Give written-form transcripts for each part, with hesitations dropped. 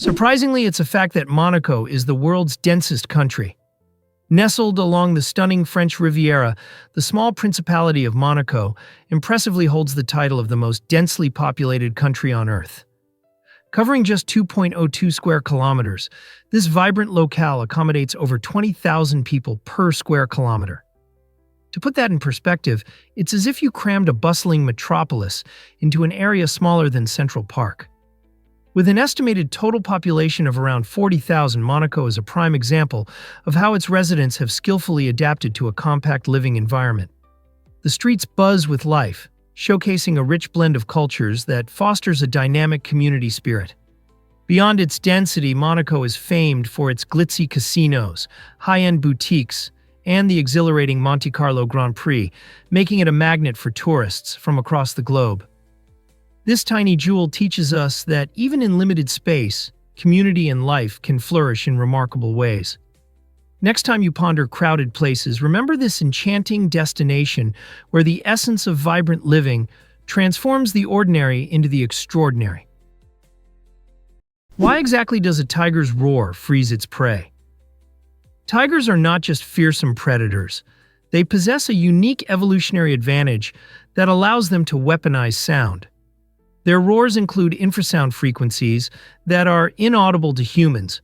Surprisingly, it's a fact that Monaco is the world's densest country. Nestled along the stunning French Riviera, the small Principality of Monaco impressively holds the title of the most densely populated country on Earth. Covering just 2.02 square kilometers, this vibrant locale accommodates over 20,000 people per square kilometer. To put that in perspective, it's as if you crammed a bustling metropolis into an area smaller than Central Park. With an estimated total population of around 40,000, Monaco is a prime example of how its residents have skillfully adapted to a compact living environment. The streets buzz with life, showcasing a rich blend of cultures that fosters a dynamic community spirit. Beyond its density, Monaco is famed for its glitzy casinos, high-end boutiques, and the exhilarating Monte Carlo Grand Prix, making it a magnet for tourists from across the globe. This tiny jewel teaches us that even in limited space, community and life can flourish in remarkable ways. Next time you ponder crowded places, remember this enchanting destination where the essence of vibrant living transforms the ordinary into the extraordinary. Why exactly does a tiger's roar freeze its prey? Tigers are not just fearsome predators. They possess a unique evolutionary advantage that allows them to weaponize sound. Their roars include infrasound frequencies that are inaudible to humans,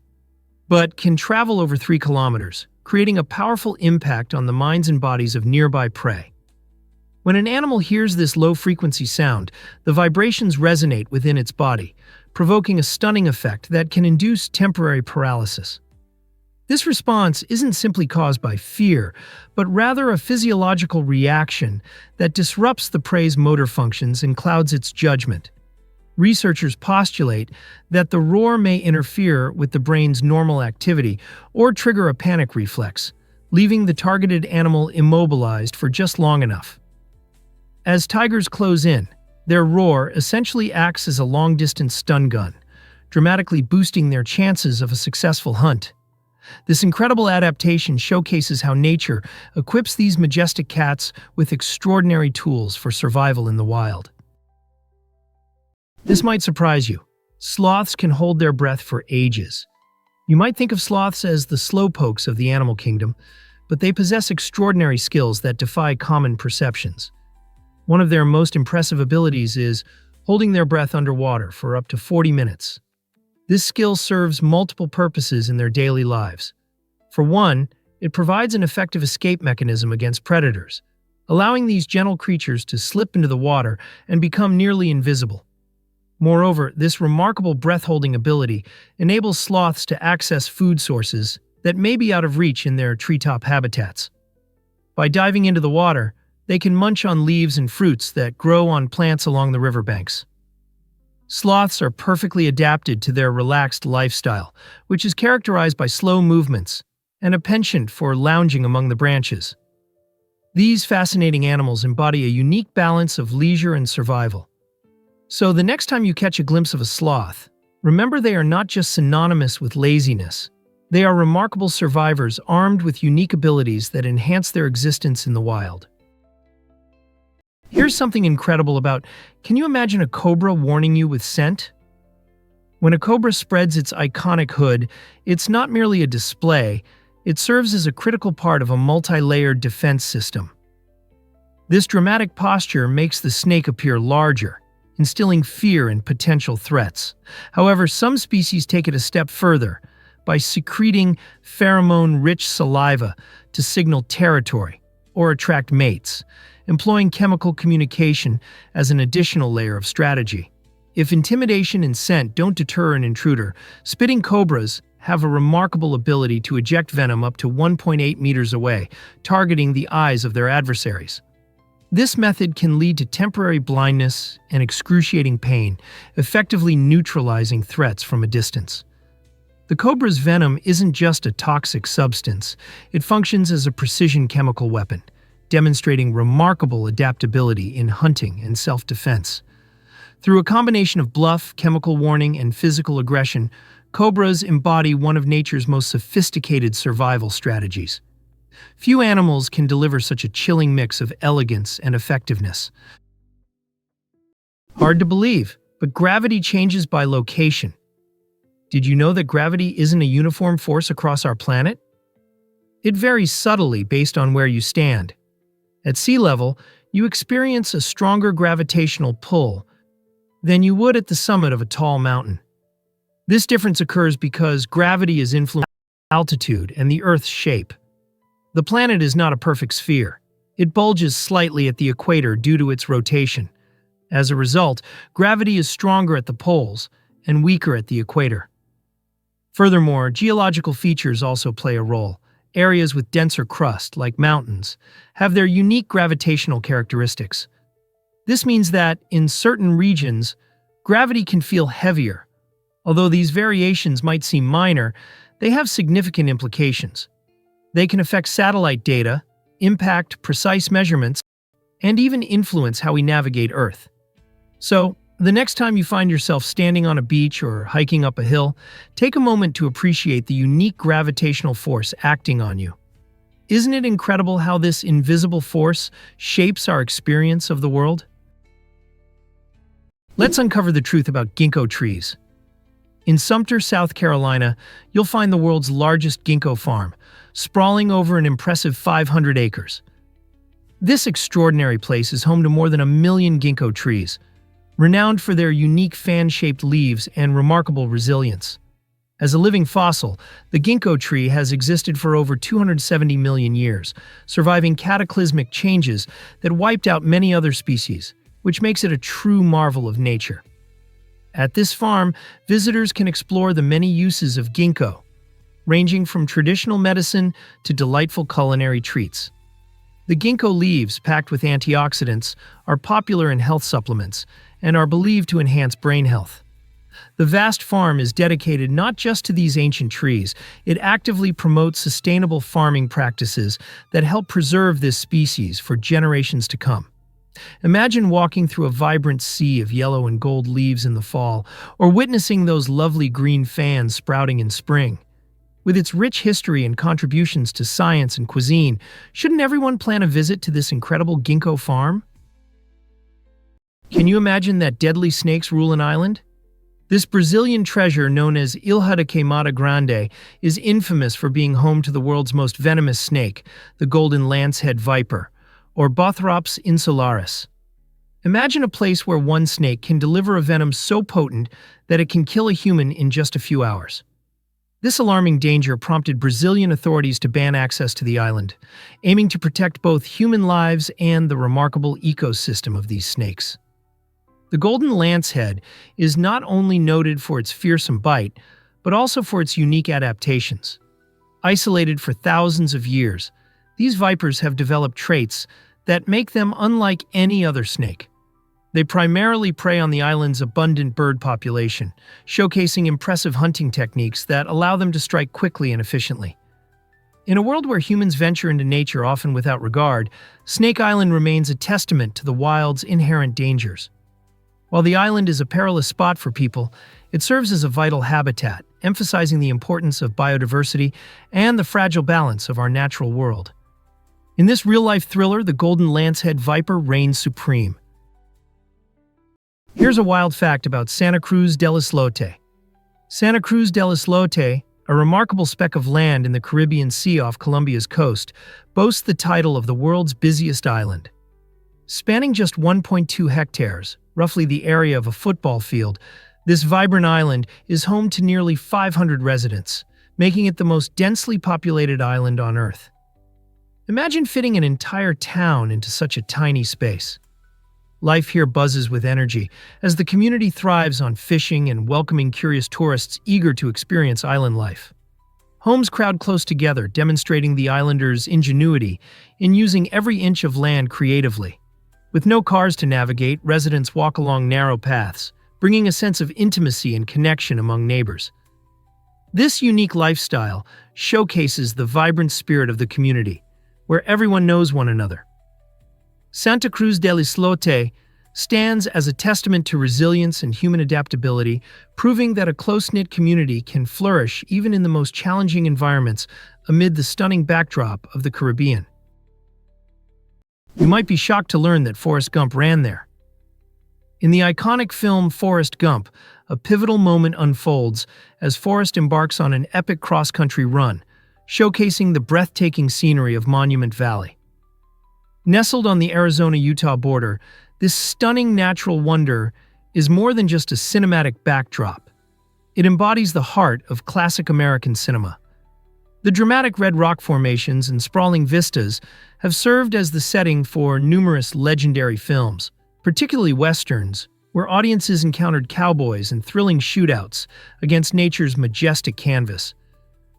but can travel over 3 kilometers, creating a powerful impact on the minds and bodies of nearby prey. When an animal hears this low-frequency sound, the vibrations resonate within its body, provoking a stunning effect that can induce temporary paralysis. This response isn't simply caused by fear, but rather a physiological reaction that disrupts the prey's motor functions and clouds its judgment. Researchers postulate that the roar may interfere with the brain's normal activity or trigger a panic reflex, leaving the targeted animal immobilized for just long enough. As tigers close in, their roar essentially acts as a long-distance stun gun, dramatically boosting their chances of a successful hunt. This incredible adaptation showcases how nature equips these majestic cats with extraordinary tools for survival in the wild. This might surprise you. Sloths can hold their breath for ages. You might think of sloths as the slowpokes of the animal kingdom, but they possess extraordinary skills that defy common perceptions. One of their most impressive abilities is holding their breath underwater for up to 40 minutes. This skill serves multiple purposes in their daily lives. For one, it provides an effective escape mechanism against predators, allowing these gentle creatures to slip into the water and become nearly invisible. Moreover, this remarkable breath-holding ability enables sloths to access food sources that may be out of reach in their treetop habitats. By diving into the water, they can munch on leaves and fruits that grow on plants along the riverbanks. Sloths are perfectly adapted to their relaxed lifestyle, which is characterized by slow movements and a penchant for lounging among the branches. These fascinating animals embody a unique balance of leisure and survival. So the next time you catch a glimpse of a sloth, remember they are not just synonymous with laziness. They are remarkable survivors armed with unique abilities that enhance their existence in the wild. Here's something incredible about, can you imagine a cobra warning you with scent? When a cobra spreads its iconic hood, it's not merely a display, it serves as a critical part of a multi-layered defense system. This dramatic posture makes the snake appear larger, instilling fear in potential threats. However, some species take it a step further by secreting pheromone-rich saliva to signal territory or attract mates, employing chemical communication as an additional layer of strategy. If intimidation and scent don't deter an intruder, spitting cobras have a remarkable ability to eject venom up to 1.8 meters away, targeting the eyes of their adversaries. This method can lead to temporary blindness and excruciating pain, effectively neutralizing threats from a distance. The cobra's venom isn't just a toxic substance, it functions as a precision chemical weapon, demonstrating remarkable adaptability in hunting and self-defense. Through a combination of bluff, chemical warning, and physical aggression, cobras embody one of nature's most sophisticated survival strategies. Few animals can deliver such a chilling mix of elegance and effectiveness. Hard to believe, but gravity changes by location. Did you know that gravity isn't a uniform force across our planet? It varies subtly based on where you stand. At sea level, you experience a stronger gravitational pull than you would at the summit of a tall mountain. This difference occurs because gravity is influenced by altitude and the Earth's shape. The planet is not a perfect sphere. It bulges slightly at the equator due to its rotation. As a result, gravity is stronger at the poles and weaker at the equator. Furthermore, geological features also play a role. Areas with denser crust, like mountains, have their unique gravitational characteristics. This means that, in certain regions, gravity can feel heavier. Although these variations might seem minor, they have significant implications. They can affect satellite data, impact precise measurements, and even influence how we navigate Earth. So, the next time you find yourself standing on a beach or hiking up a hill, take a moment to appreciate the unique gravitational force acting on you. Isn't it incredible how this invisible force shapes our experience of the world? Let's uncover the truth about ginkgo trees. In Sumter, South Carolina, you'll find the world's largest ginkgo farm, sprawling over an impressive 500 acres. This extraordinary place is home to more than 1 million ginkgo trees, renowned for their unique fan-shaped leaves and remarkable resilience. As a living fossil, the ginkgo tree has existed for over 270 million years, surviving cataclysmic changes that wiped out many other species, which makes it a true marvel of nature. At this farm, visitors can explore the many uses of ginkgo, ranging from traditional medicine to delightful culinary treats. The ginkgo leaves, packed with antioxidants, are popular in health supplements and are believed to enhance brain health. The vast farm is dedicated not just to these ancient trees, it actively promotes sustainable farming practices that help preserve this species for generations to come. Imagine walking through a vibrant sea of yellow and gold leaves in the fall, or witnessing those lovely green fans sprouting in spring. With its rich history and contributions to science and cuisine, shouldn't everyone plan a visit to this incredible ginkgo farm? Can you imagine that deadly snakes rule an island? This Brazilian treasure, known as Ilha da Queimada Grande, is infamous for being home to the world's most venomous snake, the golden lancehead viper, or Bothrops insularis. Imagine a place where one snake can deliver a venom so potent that it can kill a human in just a few hours. This alarming danger prompted Brazilian authorities to ban access to the island, aiming to protect both human lives and the remarkable ecosystem of these snakes. The golden lancehead is not only noted for its fearsome bite, but also for its unique adaptations. Isolated for thousands of years, these vipers have developed traits that make them unlike any other snake. They primarily prey on the island's abundant bird population, showcasing impressive hunting techniques that allow them to strike quickly and efficiently. In a world where humans venture into nature often without regard, Snake Island remains a testament to the wild's inherent dangers. While the island is a perilous spot for people, it serves as a vital habitat, emphasizing the importance of biodiversity and the fragile balance of our natural world. In this real-life thriller, the golden lancehead viper reigns supreme. Here's a wild fact about Santa Cruz del Islote. Santa Cruz del Islote, a remarkable speck of land in the Caribbean Sea off Colombia's coast, boasts the title of the world's busiest island. Spanning just 1.2 hectares, roughly the area of a football field, this vibrant island is home to nearly 500 residents, making it the most densely populated island on Earth. Imagine fitting an entire town into such a tiny space. Life here buzzes with energy, as the community thrives on fishing and welcoming curious tourists eager to experience island life. Homes crowd close together, demonstrating the islanders' ingenuity in using every inch of land creatively. With no cars to navigate, residents walk along narrow paths, bringing a sense of intimacy and connection among neighbors. This unique lifestyle showcases the vibrant spirit of the community, where everyone knows one another. Santa Cruz del Islote stands as a testament to resilience and human adaptability, proving that a close-knit community can flourish even in the most challenging environments amid the stunning backdrop of the Caribbean. You might be shocked to learn that Forrest Gump ran there. In the iconic film Forrest Gump, a pivotal moment unfolds as Forrest embarks on an epic cross-country run, showcasing the breathtaking scenery of Monument Valley. Nestled on the Arizona-Utah border, this stunning natural wonder is more than just a cinematic backdrop. It embodies the heart of classic American cinema. The dramatic red rock formations and sprawling vistas have served as the setting for numerous legendary films, particularly westerns, where audiences encountered cowboys and thrilling shootouts against nature's majestic canvas.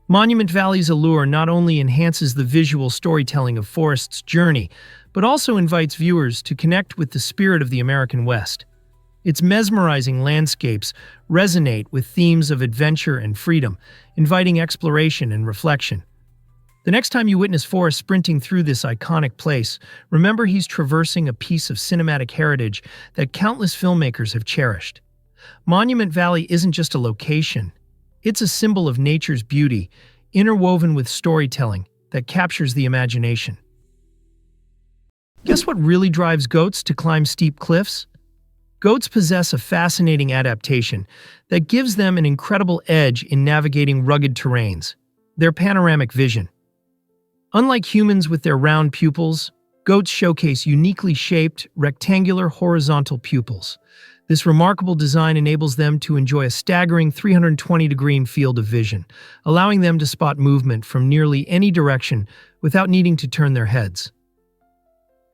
Monument Valley's allure not only enhances the visual storytelling of Forrest's journey, but also invites viewers to connect with the spirit of the American West. Its mesmerizing landscapes resonate with themes of adventure and freedom, inviting exploration and reflection. The next time you witness Forrest sprinting through this iconic place, remember he's traversing a piece of cinematic heritage that countless filmmakers have cherished. Monument Valley isn't just a location. It's a symbol of nature's beauty, interwoven with storytelling that captures the imagination. Guess what really drives goats to climb steep cliffs? Goats possess a fascinating adaptation that gives them an incredible edge in navigating rugged terrains: their panoramic vision. Unlike humans with their round pupils, goats showcase uniquely shaped, rectangular horizontal pupils. This remarkable design enables them to enjoy a staggering 320-degree field of vision, allowing them to spot movement from nearly any direction without needing to turn their heads.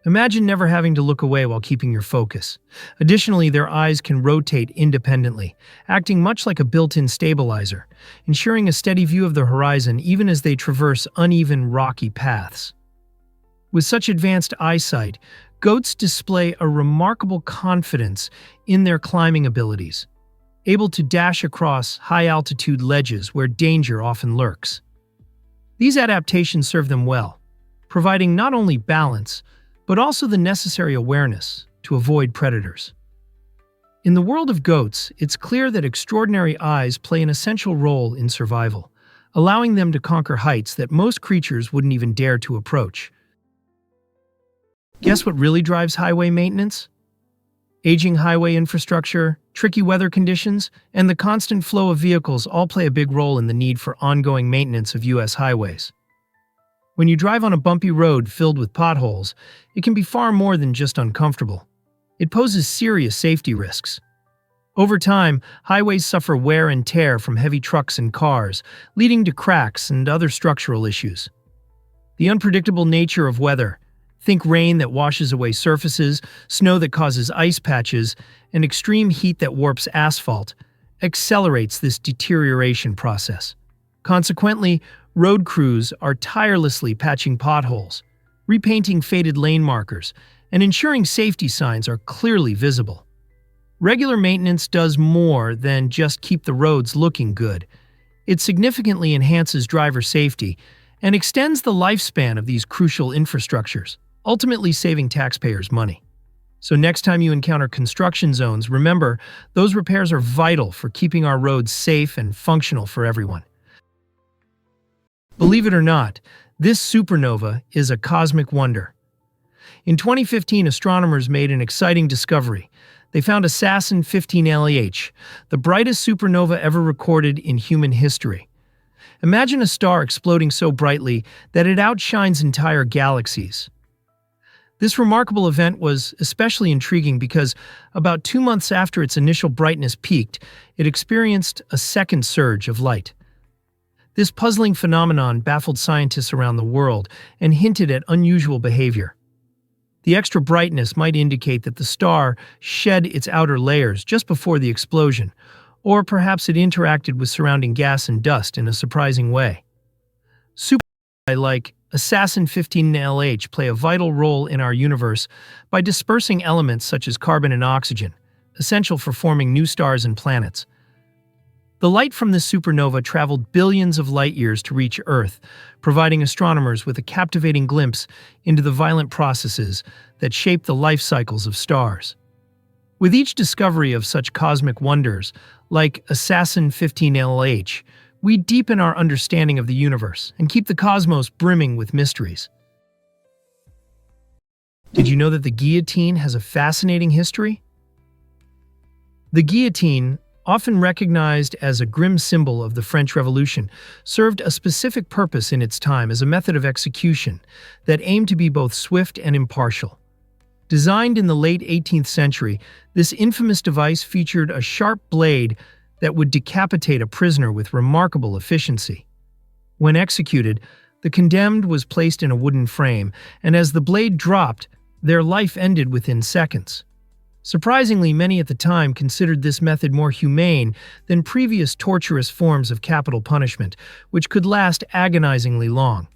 Imagine never having to look away while keeping your focus. Additionally, their eyes can rotate independently, acting much like a built-in stabilizer, ensuring a steady view of the horizon even as they traverse uneven, rocky paths. With such advanced eyesight, goats display a remarkable confidence in their climbing abilities, able to dash across high-altitude ledges where danger often lurks. These adaptations serve them well, providing not only balance, but also the necessary awareness to avoid predators. In the world of goats, it's clear that extraordinary eyes play an essential role in survival, allowing them to conquer heights that most creatures wouldn't even dare to approach. Guess what really drives highway maintenance? Aging highway infrastructure, tricky weather conditions, and the constant flow of vehicles all play a big role in the need for ongoing maintenance of U.S. highways. When you drive on a bumpy road filled with potholes, it can be far more than just uncomfortable. It poses serious safety risks. Over time, highways suffer wear and tear from heavy trucks and cars, leading to cracks and other structural issues. The unpredictable nature of weather, think rain that washes away surfaces, snow that causes ice patches, and extreme heat that warps asphalt, accelerates this deterioration process. Consequently, road crews are tirelessly patching potholes, repainting faded lane markers, and ensuring safety signs are clearly visible. Regular maintenance does more than just keep the roads looking good. It significantly enhances driver safety and extends the lifespan of these crucial infrastructures, ultimately saving taxpayers money. So next time you encounter construction zones, remember, those repairs are vital for keeping our roads safe and functional for everyone. Believe it or not, this supernova is a cosmic wonder. In 2015, astronomers made an exciting discovery. They found Assassin 15 LH, the brightest supernova ever recorded in human history. Imagine a star exploding so brightly that it outshines entire galaxies. This remarkable event was especially intriguing because about 2 months after its initial brightness peaked, it experienced a second surge of light. This puzzling phenomenon baffled scientists around the world and hinted at unusual behavior. The extra brightness might indicate that the star shed its outer layers just before the explosion, or perhaps it interacted with surrounding gas and dust in a surprising way. Supernovae like Assassin 15 LH play a vital role in our universe by dispersing elements such as carbon and oxygen, essential for forming new stars and planets. The light from this supernova traveled billions of light-years to reach Earth, providing astronomers with a captivating glimpse into the violent processes that shape the life cycles of stars. With each discovery of such cosmic wonders, like Assassin 15 LH, we deepen our understanding of the universe and keep the cosmos brimming with mysteries. Did you know that the guillotine has a fascinating history? The guillotine, often recognized as a grim symbol of the French Revolution, served a specific purpose in its time as a method of execution that aimed to be both swift and impartial. Designed in the late 18th century, this infamous device featured a sharp blade that would decapitate a prisoner with remarkable efficiency. When executed, the condemned was placed in a wooden frame, and as the blade dropped, their life ended within seconds. Surprisingly, many at the time considered this method more humane than previous torturous forms of capital punishment, which could last agonizingly long.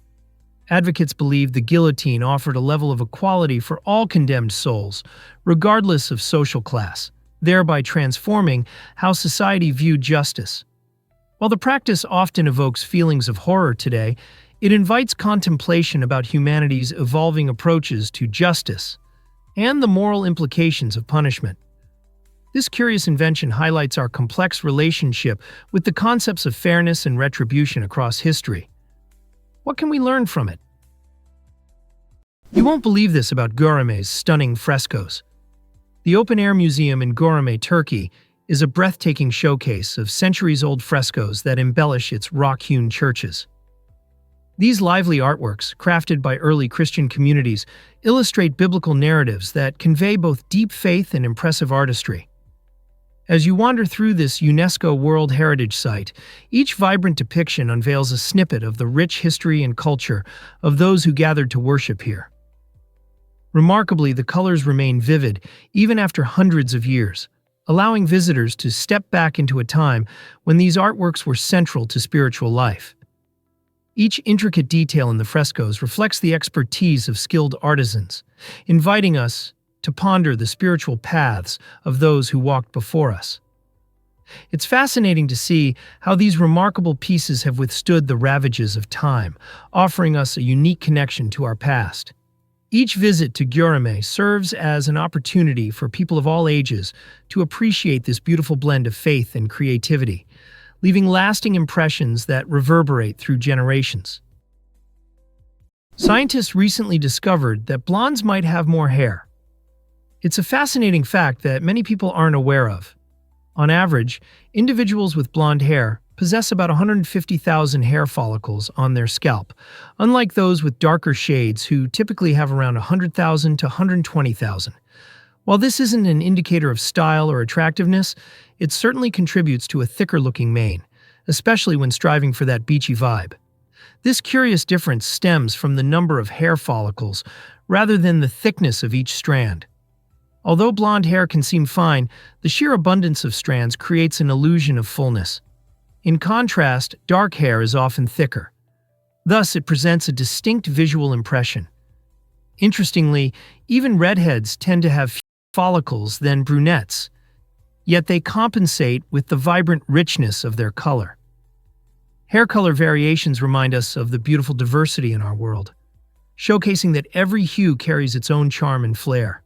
Advocates believed the guillotine offered a level of equality for all condemned souls, regardless of social class, thereby transforming how society viewed justice. While the practice often evokes feelings of horror today, it invites contemplation about humanity's evolving approaches to justice and the moral implications of punishment. This curious invention highlights our complex relationship with the concepts of fairness and retribution across history. What can we learn from it? You won't believe this about Göreme's stunning frescoes. The open-air museum in Göreme, Turkey, is a breathtaking showcase of centuries-old frescoes that embellish its rock-hewn churches. These lively artworks, crafted by early Christian communities, illustrate biblical narratives that convey both deep faith and impressive artistry. As you wander through this UNESCO World Heritage Site, each vibrant depiction unveils a snippet of the rich history and culture of those who gathered to worship here. Remarkably, the colors remain vivid even after hundreds of years, allowing visitors to step back into a time when these artworks were central to spiritual life. Each intricate detail in the frescoes reflects the expertise of skilled artisans, inviting us to ponder the spiritual paths of those who walked before us. It's fascinating to see how these remarkable pieces have withstood the ravages of time, offering us a unique connection to our past. Each visit to Göreme serves as an opportunity for people of all ages to appreciate this beautiful blend of faith and creativity, leaving lasting impressions that reverberate through generations. Scientists recently discovered that blondes might have more hair. It's a fascinating fact that many people aren't aware of. On average, individuals with blonde hair possess about 150,000 hair follicles on their scalp, unlike those with darker shades who typically have around 100,000 to 120,000. While this isn't an indicator of style or attractiveness, it certainly contributes to a thicker-looking mane, especially when striving for that beachy vibe. This curious difference stems from the number of hair follicles rather than the thickness of each strand. Although blonde hair can seem fine, the sheer abundance of strands creates an illusion of fullness. In contrast, dark hair is often thicker. Thus, it presents a distinct visual impression. Interestingly, even redheads tend to have fewer follicles than brunettes, yet they compensate with the vibrant richness of their color. Hair color variations remind us of the beautiful diversity in our world, showcasing that every hue carries its own charm and flair.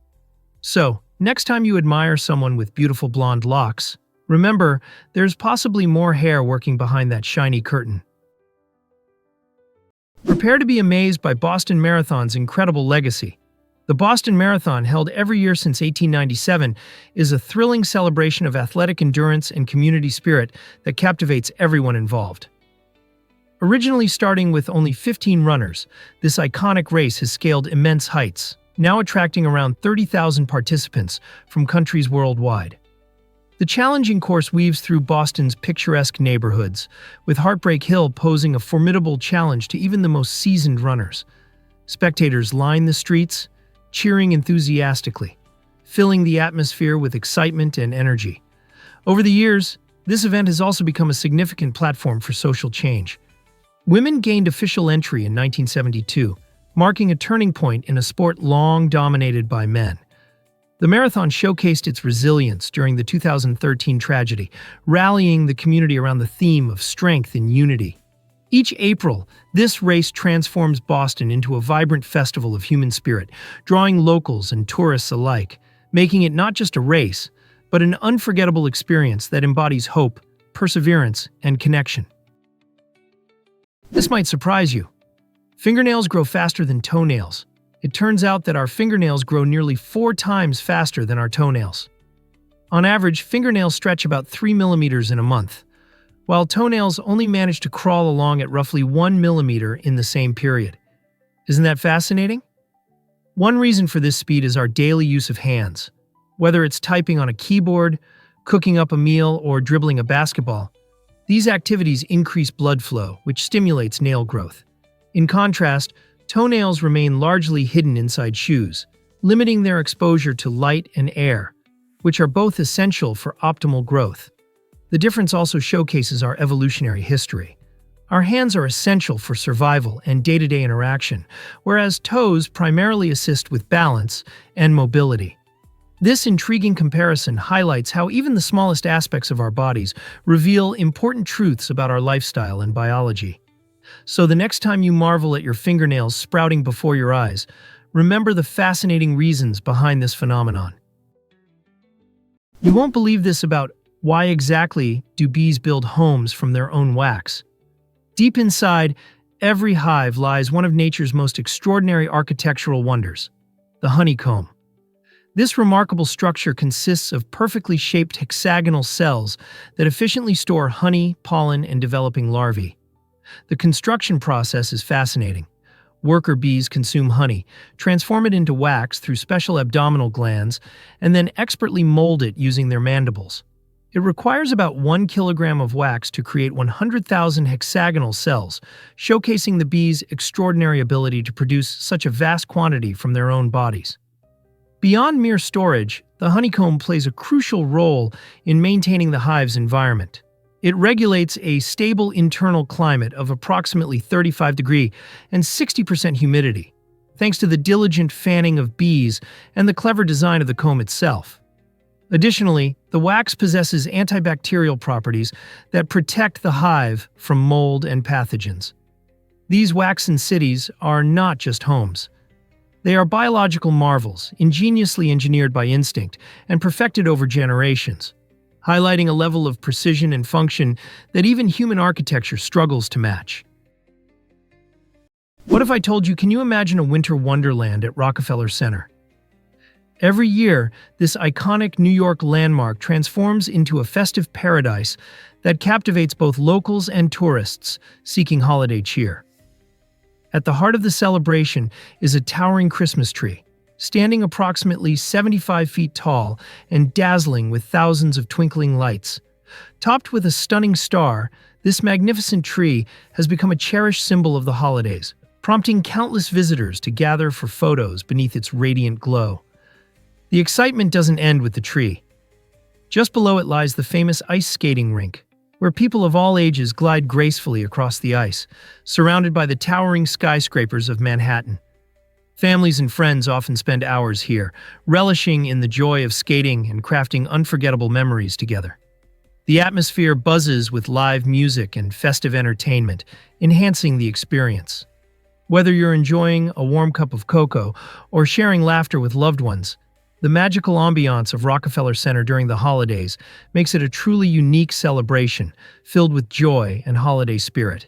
So, next time you admire someone with beautiful blonde locks, remember, there's possibly more hair working behind that shiny curtain. Prepare to be amazed by Boston Marathon's incredible legacy. The Boston Marathon, held every year since 1897, is a thrilling celebration of athletic endurance and community spirit that captivates everyone involved. Originally starting with only 15 runners, this iconic race has scaled immense heights, now attracting around 30,000 participants from countries worldwide. The challenging course weaves through Boston's picturesque neighborhoods, with Heartbreak Hill posing a formidable challenge to even the most seasoned runners. Spectators line the streets, cheering enthusiastically, filling the atmosphere with excitement and energy. Over the years, this event has also become a significant platform for social change. Women gained official entry in 1972, marking a turning point in a sport long dominated by men. The marathon showcased its resilience during the 2013 tragedy, rallying the community around the theme of strength and unity. Each April, this race transforms Boston into a vibrant festival of human spirit, drawing locals and tourists alike, making it not just a race, but an unforgettable experience that embodies hope, perseverance, and connection. This might surprise you. Fingernails grow faster than toenails. It turns out that our fingernails grow nearly 4 times faster than our toenails. On average, fingernails stretch about 3 millimeters in a month, while toenails only manage to crawl along at roughly 1 millimeter in the same period. Isn't that fascinating? One reason for this speed is our daily use of hands. Whether it's typing on a keyboard, cooking up a meal, or dribbling a basketball, these activities increase blood flow, which stimulates nail growth. In contrast, toenails remain largely hidden inside shoes, limiting their exposure to light and air, which are both essential for optimal growth. The difference also showcases our evolutionary history. Our hands are essential for survival and day-to-day interaction, whereas toes primarily assist with balance and mobility. This intriguing comparison highlights how even the smallest aspects of our bodies reveal important truths about our lifestyle and biology. So the next time you marvel at your fingernails sprouting before your eyes, remember the fascinating reasons behind this phenomenon. You won't believe this about why exactly do bees build homes from their own wax. Deep inside every hive lies one of nature's most extraordinary architectural wonders, the honeycomb. This remarkable structure consists of perfectly shaped hexagonal cells that efficiently store honey, pollen, and developing larvae. The construction process is fascinating. Worker bees consume honey, transform it into wax through special abdominal glands, and then expertly mold it using their mandibles. It requires about 1 kilogram of wax to create 100,000 hexagonal cells, showcasing the bees' extraordinary ability to produce such a vast quantity from their own bodies. Beyond mere storage, the honeycomb plays a crucial role in maintaining the hive's environment. It regulates a stable internal climate of approximately 35 degrees and 60% humidity, thanks to the diligent fanning of bees and the clever design of the comb itself. Additionally, the wax possesses antibacterial properties that protect the hive from mold and pathogens. These waxen cities are not just homes. They are biological marvels, ingeniously engineered by instinct and perfected over generations, highlighting a level of precision and function that even human architecture struggles to match. What if I told you, can you imagine a winter wonderland at Rockefeller Center? Every year, this iconic New York landmark transforms into a festive paradise that captivates both locals and tourists seeking holiday cheer. At the heart of the celebration is a towering Christmas tree, standing approximately 75 feet tall and dazzling with thousands of twinkling lights. Topped with a stunning star, this magnificent tree has become a cherished symbol of the holidays, prompting countless visitors to gather for photos beneath its radiant glow. The excitement doesn't end with the tree. Just below it lies the famous ice skating rink, where people of all ages glide gracefully across the ice, surrounded by the towering skyscrapers of Manhattan. Families and friends often spend hours here, relishing in the joy of skating and crafting unforgettable memories together. The atmosphere buzzes with live music and festive entertainment, enhancing the experience. Whether you're enjoying a warm cup of cocoa or sharing laughter with loved ones, the magical ambiance of Rockefeller Center during the holidays makes it a truly unique celebration, filled with joy and holiday spirit.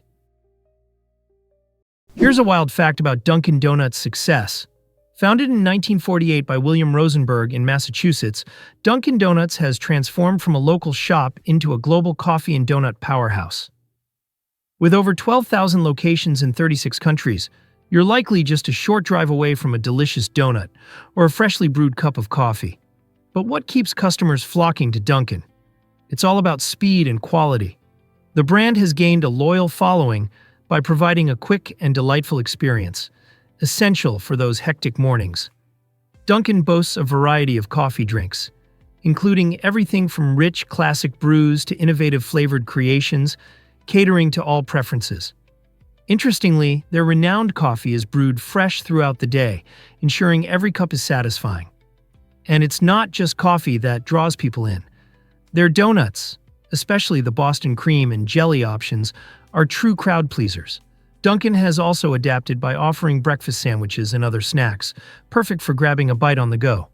Here's a wild fact about Dunkin' Donuts' success. Founded in 1948 by William Rosenberg in Massachusetts, Dunkin' Donuts has transformed from a local shop into a global coffee and donut powerhouse. With over 12,000 locations in 36 countries, you're likely just a short drive away from a delicious donut or a freshly brewed cup of coffee. But what keeps customers flocking to Dunkin'? It's all about speed and quality. The brand has gained a loyal following by providing a quick and delightful experience, essential for those hectic mornings. Dunkin' boasts a variety of coffee drinks, including everything from rich classic brews to innovative flavored creations, catering to all preferences. Interestingly, their renowned coffee is brewed fresh throughout the day, ensuring every cup is satisfying. And it's not just coffee that draws people in. Their donuts, especially the Boston cream and jelly options, are true crowd pleasers. Dunkin' has also adapted by offering breakfast sandwiches and other snacks, perfect for grabbing a bite on the go.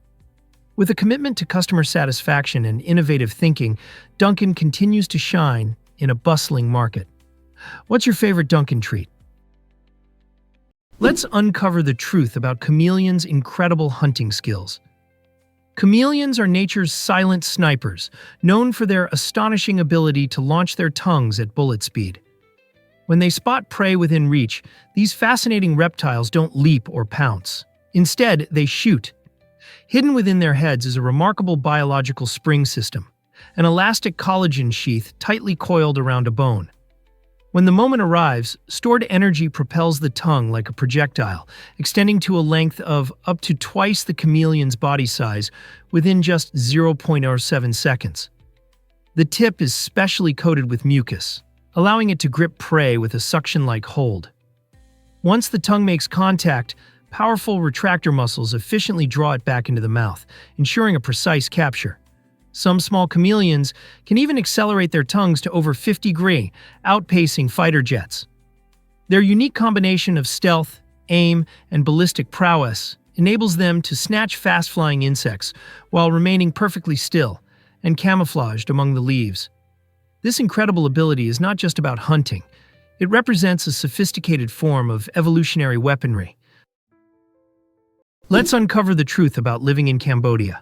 With a commitment to customer satisfaction and innovative thinking, Dunkin' continues to shine in a bustling market. What's your favorite Dunkin' treat? Let's uncover the truth about chameleons' incredible hunting skills. Chameleons are nature's silent snipers, known for their astonishing ability to launch their tongues at bullet speed. When they spot prey within reach, these fascinating reptiles don't leap or pounce. Instead, they shoot. Hidden within their heads is a remarkable biological spring system, an elastic collagen sheath tightly coiled around a bone. When the moment arrives, stored energy propels the tongue like a projectile, extending to a length of up to twice the chameleon's body size within just 0.07 seconds. The tip is specially coated with mucus, allowing it to grip prey with a suction-like hold. Once the tongue makes contact, powerful retractor muscles efficiently draw it back into the mouth, ensuring a precise capture. Some small chameleons can even accelerate their tongues to over 50 degrees, outpacing fighter jets. Their unique combination of stealth, aim, and ballistic prowess enables them to snatch fast-flying insects while remaining perfectly still and camouflaged among the leaves. This incredible ability is not just about hunting. It represents a sophisticated form of evolutionary weaponry. Let's uncover the truth about living in Cambodia.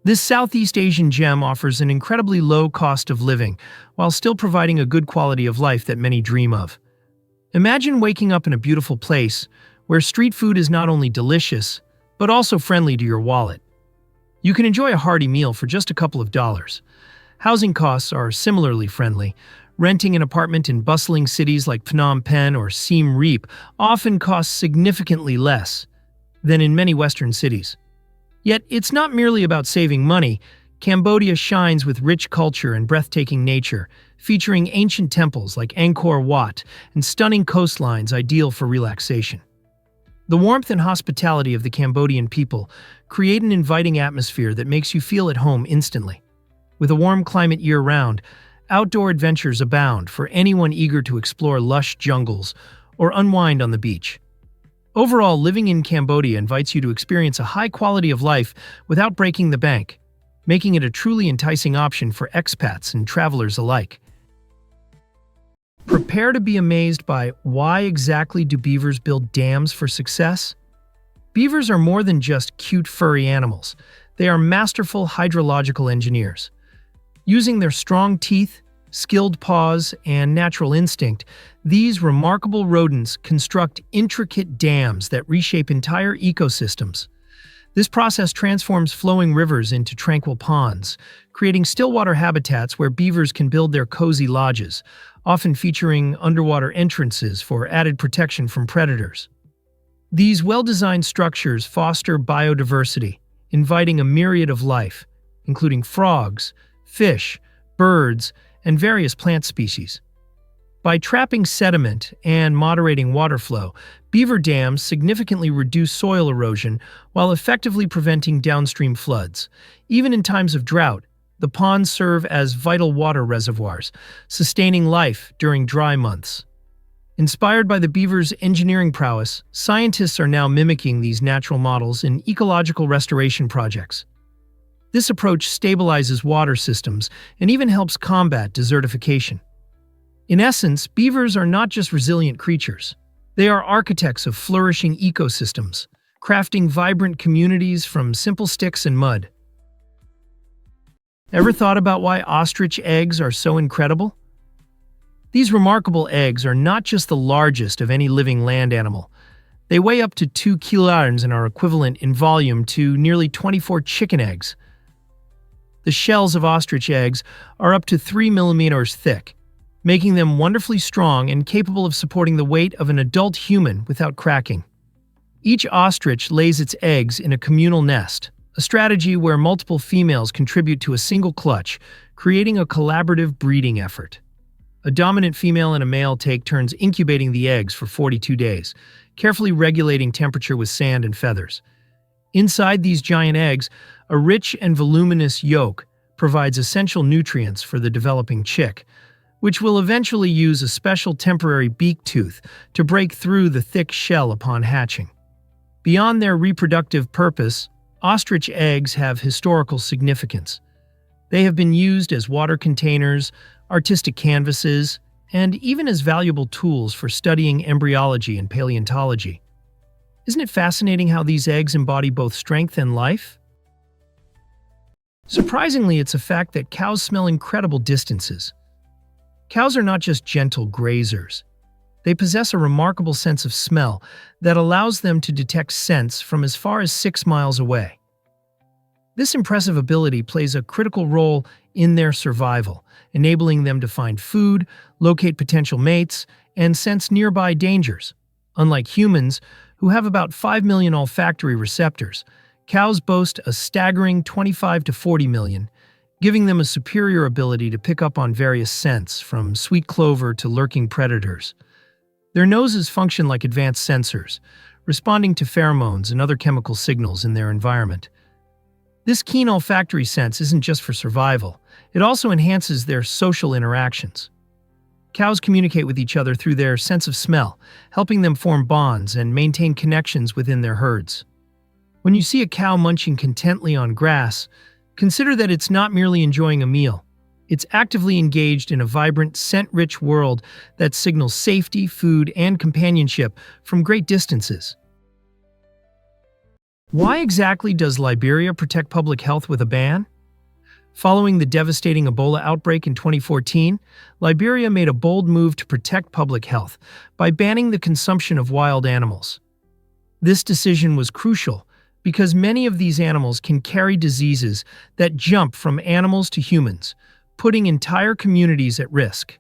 This Southeast Asian gem offers an incredibly low cost of living, while still providing a good quality of life that many dream of. Imagine waking up in a beautiful place, where street food is not only delicious, but also friendly to your wallet. You can enjoy a hearty meal for just a couple of dollars. Housing costs are similarly friendly. Renting an apartment in bustling cities like Phnom Penh or Siem Reap often costs significantly less than in many Western cities. Yet, it's not merely about saving money. Cambodia shines with rich culture and breathtaking nature, featuring ancient temples like Angkor Wat and stunning coastlines ideal for relaxation. The warmth and hospitality of the Cambodian people create an inviting atmosphere that makes you feel at home instantly. With a warm climate year-round, outdoor adventures abound for anyone eager to explore lush jungles or unwind on the beach. Overall, living in Cambodia invites you to experience a high quality of life without breaking the bank, making it a truly enticing option for expats and travelers alike. Prepare to be amazed by why exactly do beavers build dams for success? Beavers are more than just cute furry animals. They are masterful hydrological engineers. Using their strong teeth, skilled paws, and natural instinct, these remarkable rodents construct intricate dams that reshape entire ecosystems. This process transforms flowing rivers into tranquil ponds, creating stillwater habitats where beavers can build their cozy lodges, often featuring underwater entrances for added protection from predators. These well-designed structures foster biodiversity, inviting a myriad of life, including frogs, fish, birds, and various plant species. By trapping sediment and moderating water flow, beaver dams significantly reduce soil erosion while effectively preventing downstream floods. Even in times of drought, the ponds serve as vital water reservoirs, sustaining life during dry months. Inspired by the beaver's engineering prowess, scientists are now mimicking these natural models in ecological restoration projects. This approach stabilizes water systems and even helps combat desertification. In essence, beavers are not just resilient creatures. They are architects of flourishing ecosystems, crafting vibrant communities from simple sticks and mud. Ever thought about why ostrich eggs are so incredible? These remarkable eggs are not just the largest of any living land animal. They weigh up to 2 kilograms and are equivalent in volume to nearly 24 chicken eggs. The shells of ostrich eggs are up to 3 millimeters thick, making them wonderfully strong and capable of supporting the weight of an adult human without cracking. Each ostrich lays its eggs in a communal nest, a strategy where multiple females contribute to a single clutch, creating a collaborative breeding effort. A dominant female and a male take turns incubating the eggs for 42 days, carefully regulating temperature with sand and feathers. Inside these giant eggs, a rich and voluminous yolk provides essential nutrients for the developing chick, which will eventually use a special temporary beak tooth to break through the thick shell upon hatching. Beyond their reproductive purpose, ostrich eggs have historical significance. They have been used as water containers, artistic canvases, and even as valuable tools for studying embryology and paleontology. Isn't it fascinating how these eggs embody both strength and life? Surprisingly, it's a fact that cows smell incredible distances. Cows are not just gentle grazers. They possess a remarkable sense of smell that allows them to detect scents from as far as 6 miles away. This impressive ability plays a critical role in their survival, enabling them to find food, locate potential mates, and sense nearby dangers. Unlike humans, who have about 5 million olfactory receptors, cows boast a staggering 25 to 40 million, giving them a superior ability to pick up on various scents, from sweet clover to lurking predators. Their noses function like advanced sensors, responding to pheromones and other chemical signals in their environment. This keen olfactory sense isn't just for survival, it also enhances their social interactions. Cows communicate with each other through their sense of smell, helping them form bonds and maintain connections within their herds. When you see a cow munching contently on grass, consider that it's not merely enjoying a meal. It's actively engaged in a vibrant, scent-rich world that signals safety, food, and companionship from great distances. Why exactly does Liberia protect public health with a ban? Following the devastating Ebola outbreak in 2014, Liberia made a bold move to protect public health by banning the consumption of wild animals. This decision was crucial because many of these animals can carry diseases that jump from animals to humans, putting entire communities at risk.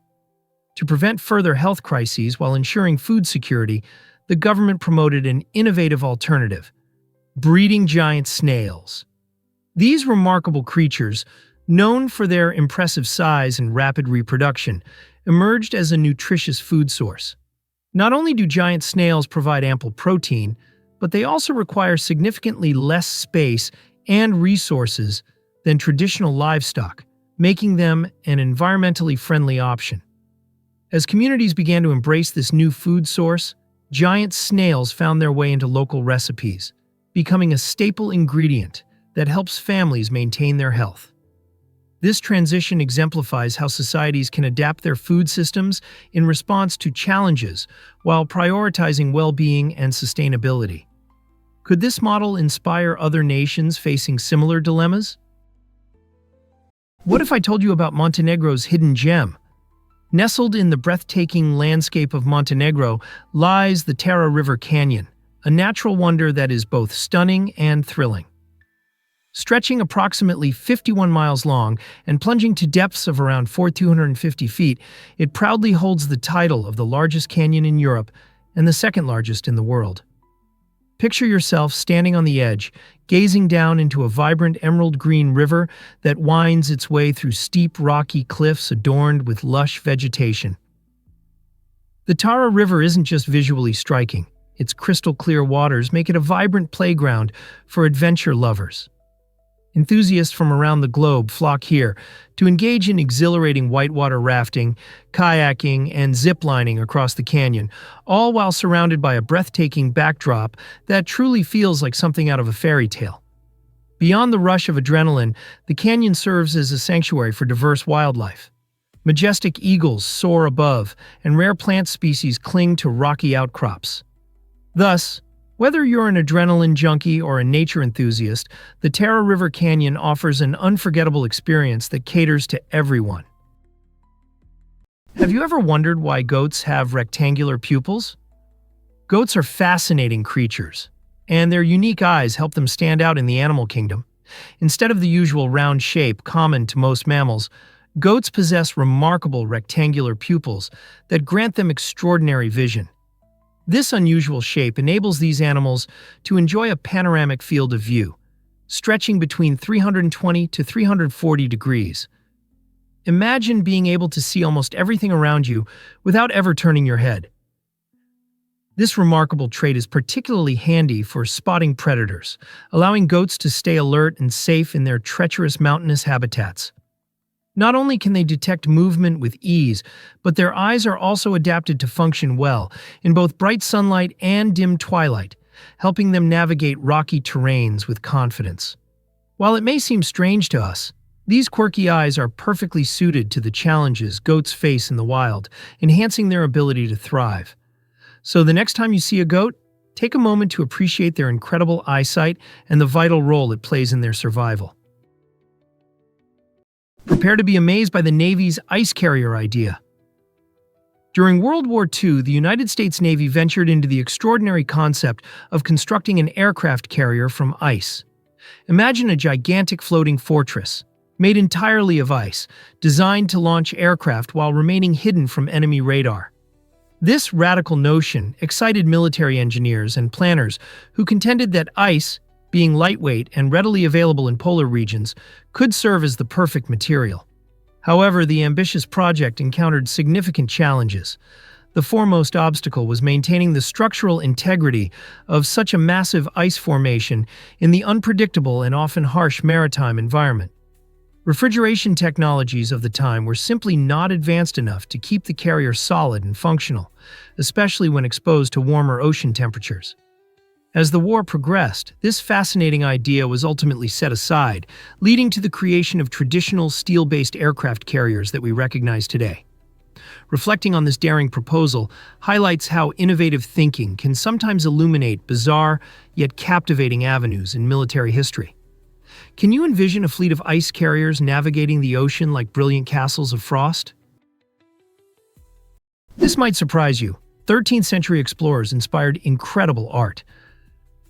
To prevent further health crises while ensuring food security, the government promoted an innovative alternative: breeding giant snails. These remarkable creatures, known for their impressive size and rapid reproduction, emerged as a nutritious food source. Not only do giant snails provide ample protein, but they also require significantly less space and resources than traditional livestock, making them an environmentally friendly option. As communities began to embrace this new food source, giant snails found their way into local recipes, becoming a staple ingredient that helps families maintain their health. This transition exemplifies how societies can adapt their food systems in response to challenges while prioritizing well-being and sustainability. Could this model inspire other nations facing similar dilemmas? What if I told you about Montenegro's hidden gem? Nestled in the breathtaking landscape of Montenegro lies the Tara River Canyon, a natural wonder that is both stunning and thrilling. Stretching approximately 51 miles long and plunging to depths of around 4,250 feet, it proudly holds the title of the largest canyon in Europe and the second largest in the world. Picture yourself standing on the edge, gazing down into a vibrant emerald-green river that winds its way through steep rocky cliffs adorned with lush vegetation. The Tara River isn't just visually striking. Its crystal-clear waters make it a vibrant playground for adventure lovers. Enthusiasts from around the globe flock here to engage in exhilarating whitewater rafting, kayaking, and ziplining across the canyon, all while surrounded by a breathtaking backdrop that truly feels like something out of a fairy tale. Beyond the rush of adrenaline, the canyon serves as a sanctuary for diverse wildlife. Majestic eagles soar above, and rare plant species cling to rocky outcrops. Thus, whether you're an adrenaline junkie or a nature enthusiast, the Tara River Canyon offers an unforgettable experience that caters to everyone. Have you ever wondered why goats have rectangular pupils? Goats are fascinating creatures, and their unique eyes help them stand out in the animal kingdom. Instead of the usual round shape common to most mammals, goats possess remarkable rectangular pupils that grant them extraordinary vision. This unusual shape enables these animals to enjoy a panoramic field of view, stretching between 320 to 340 degrees. Imagine being able to see almost everything around you without ever turning your head. This remarkable trait is particularly handy for spotting predators, allowing goats to stay alert and safe in their treacherous mountainous habitats. Not only can they detect movement with ease, but their eyes are also adapted to function well in both bright sunlight and dim twilight, helping them navigate rocky terrains with confidence. While it may seem strange to us, these quirky eyes are perfectly suited to the challenges goats face in the wild, enhancing their ability to thrive. So the next time you see a goat, take a moment to appreciate their incredible eyesight and the vital role it plays in their survival. Prepare to be amazed by the Navy's ice carrier idea. During World War II, the United States Navy ventured into the extraordinary concept of constructing an aircraft carrier from ice. Imagine a gigantic floating fortress, made entirely of ice, designed to launch aircraft while remaining hidden from enemy radar. This radical notion excited military engineers and planners who contended that ice, being lightweight and readily available in polar regions, could serve as the perfect material. However, the ambitious project encountered significant challenges. The foremost obstacle was maintaining the structural integrity of such a massive ice formation in the unpredictable and often harsh maritime environment. Refrigeration technologies of the time were simply not advanced enough to keep the carrier solid and functional, especially when exposed to warmer ocean temperatures. As the war progressed, this fascinating idea was ultimately set aside, leading to the creation of traditional steel-based aircraft carriers that we recognize today. Reflecting on this daring proposal highlights how innovative thinking can sometimes illuminate bizarre yet captivating avenues in military history. Can you envision a fleet of ice carriers navigating the ocean like brilliant castles of frost? This might surprise you. 13th century explorers inspired incredible art.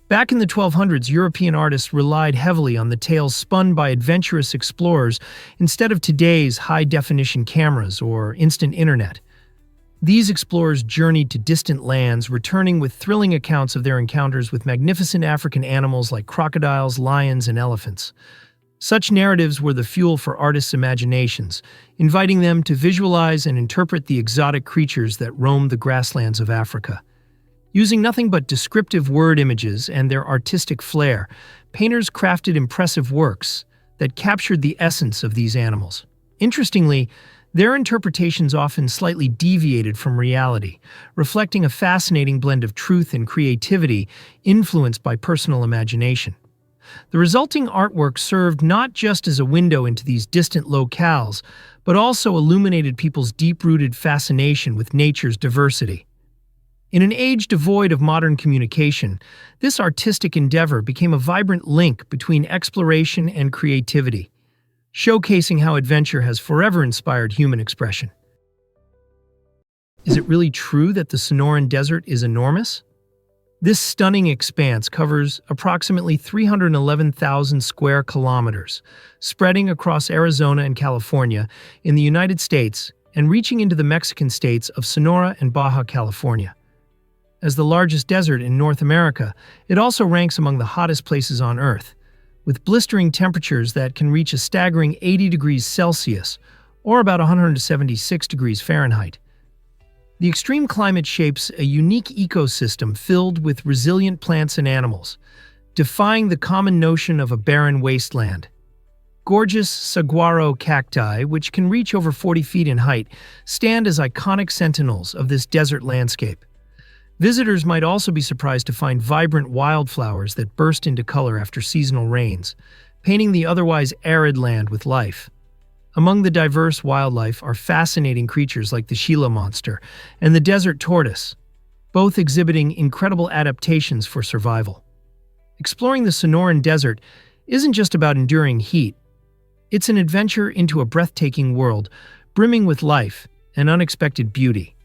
Back in the 1200s, European artists relied heavily on the tales spun by adventurous explorers instead of today's high-definition cameras or instant internet. These explorers journeyed to distant lands, returning with thrilling accounts of their encounters with magnificent African animals like crocodiles, lions, and elephants. Such narratives were the fuel for artists' imaginations, inviting them to visualize and interpret the exotic creatures that roamed the grasslands of Africa. Using nothing but descriptive word images and their artistic flair, painters crafted impressive works that captured the essence of these animals. Interestingly, their interpretations often slightly deviated from reality, reflecting a fascinating blend of truth and creativity influenced by personal imagination. The resulting artwork served not just as a window into these distant locales, but also illuminated people's deep-rooted fascination with nature's diversity. In an age devoid of modern communication, this artistic endeavor became a vibrant link between exploration and creativity, showcasing how adventure has forever inspired human expression. Is it really true that the Sonoran Desert is enormous? This stunning expanse covers approximately 311,000 square kilometers, spreading across Arizona and California in the United States and reaching into the Mexican states of Sonora and Baja California. As the largest desert in North America, it also ranks among the hottest places on Earth, with blistering temperatures that can reach a staggering 80 degrees Celsius, or about 176 degrees Fahrenheit. The extreme climate shapes a unique ecosystem filled with resilient plants and animals, defying the common notion of a barren wasteland. Gorgeous saguaro cacti, which can reach over 40 feet in height, stand as iconic sentinels of this desert landscape. Visitors might also be surprised to find vibrant wildflowers that burst into color after seasonal rains, painting the otherwise arid land with life. Among the diverse wildlife are fascinating creatures like the Gila monster and the desert tortoise, both exhibiting incredible adaptations for survival. Exploring the Sonoran Desert isn't just about enduring heat. It's an adventure into a breathtaking world, brimming with life and unexpected beauty.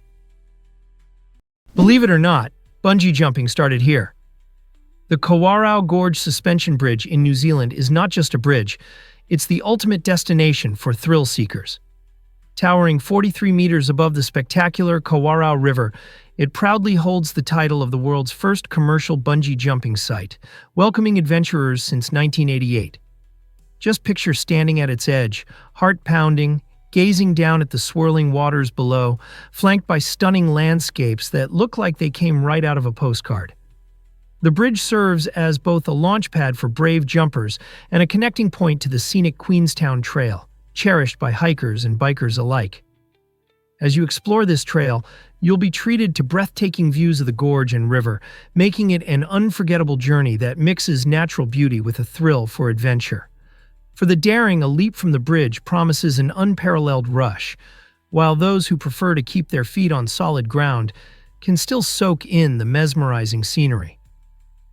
Believe it or not, bungee jumping started here. The Kawarau Gorge Suspension Bridge in New Zealand is not just a bridge, it's the ultimate destination for thrill seekers. Towering 43 meters above the spectacular Kawarau River, it proudly holds the title of the world's first commercial bungee jumping site, welcoming adventurers since 1988. Just picture standing at its edge, heart-pounding, gazing down at the swirling waters below, flanked by stunning landscapes that look like they came right out of a postcard. The bridge serves as both a launch pad for brave jumpers and a connecting point to the scenic Queenstown Trail, cherished by hikers and bikers alike. As you explore this trail, you'll be treated to breathtaking views of the gorge and river, making it an unforgettable journey that mixes natural beauty with a thrill for adventure. For the daring, a leap from the bridge promises an unparalleled rush, while those who prefer to keep their feet on solid ground can still soak in the mesmerizing scenery.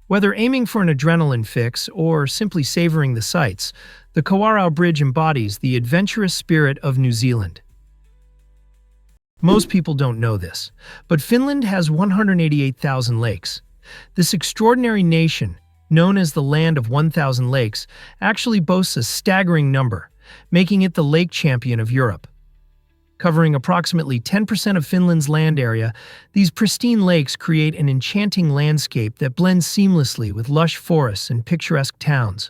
Whether aiming for an adrenaline fix or simply savoring the sights, The Kawarau Bridge embodies the adventurous spirit of New Zealand. Most people don't know this, but Finland has 188,000 lakes. This extraordinary nation, known as the Land of 1,000 Lakes, actually boasts a staggering number, making it the lake champion of Europe. Covering approximately 10% of Finland's land area, these pristine lakes create an enchanting landscape that blends seamlessly with lush forests and picturesque towns.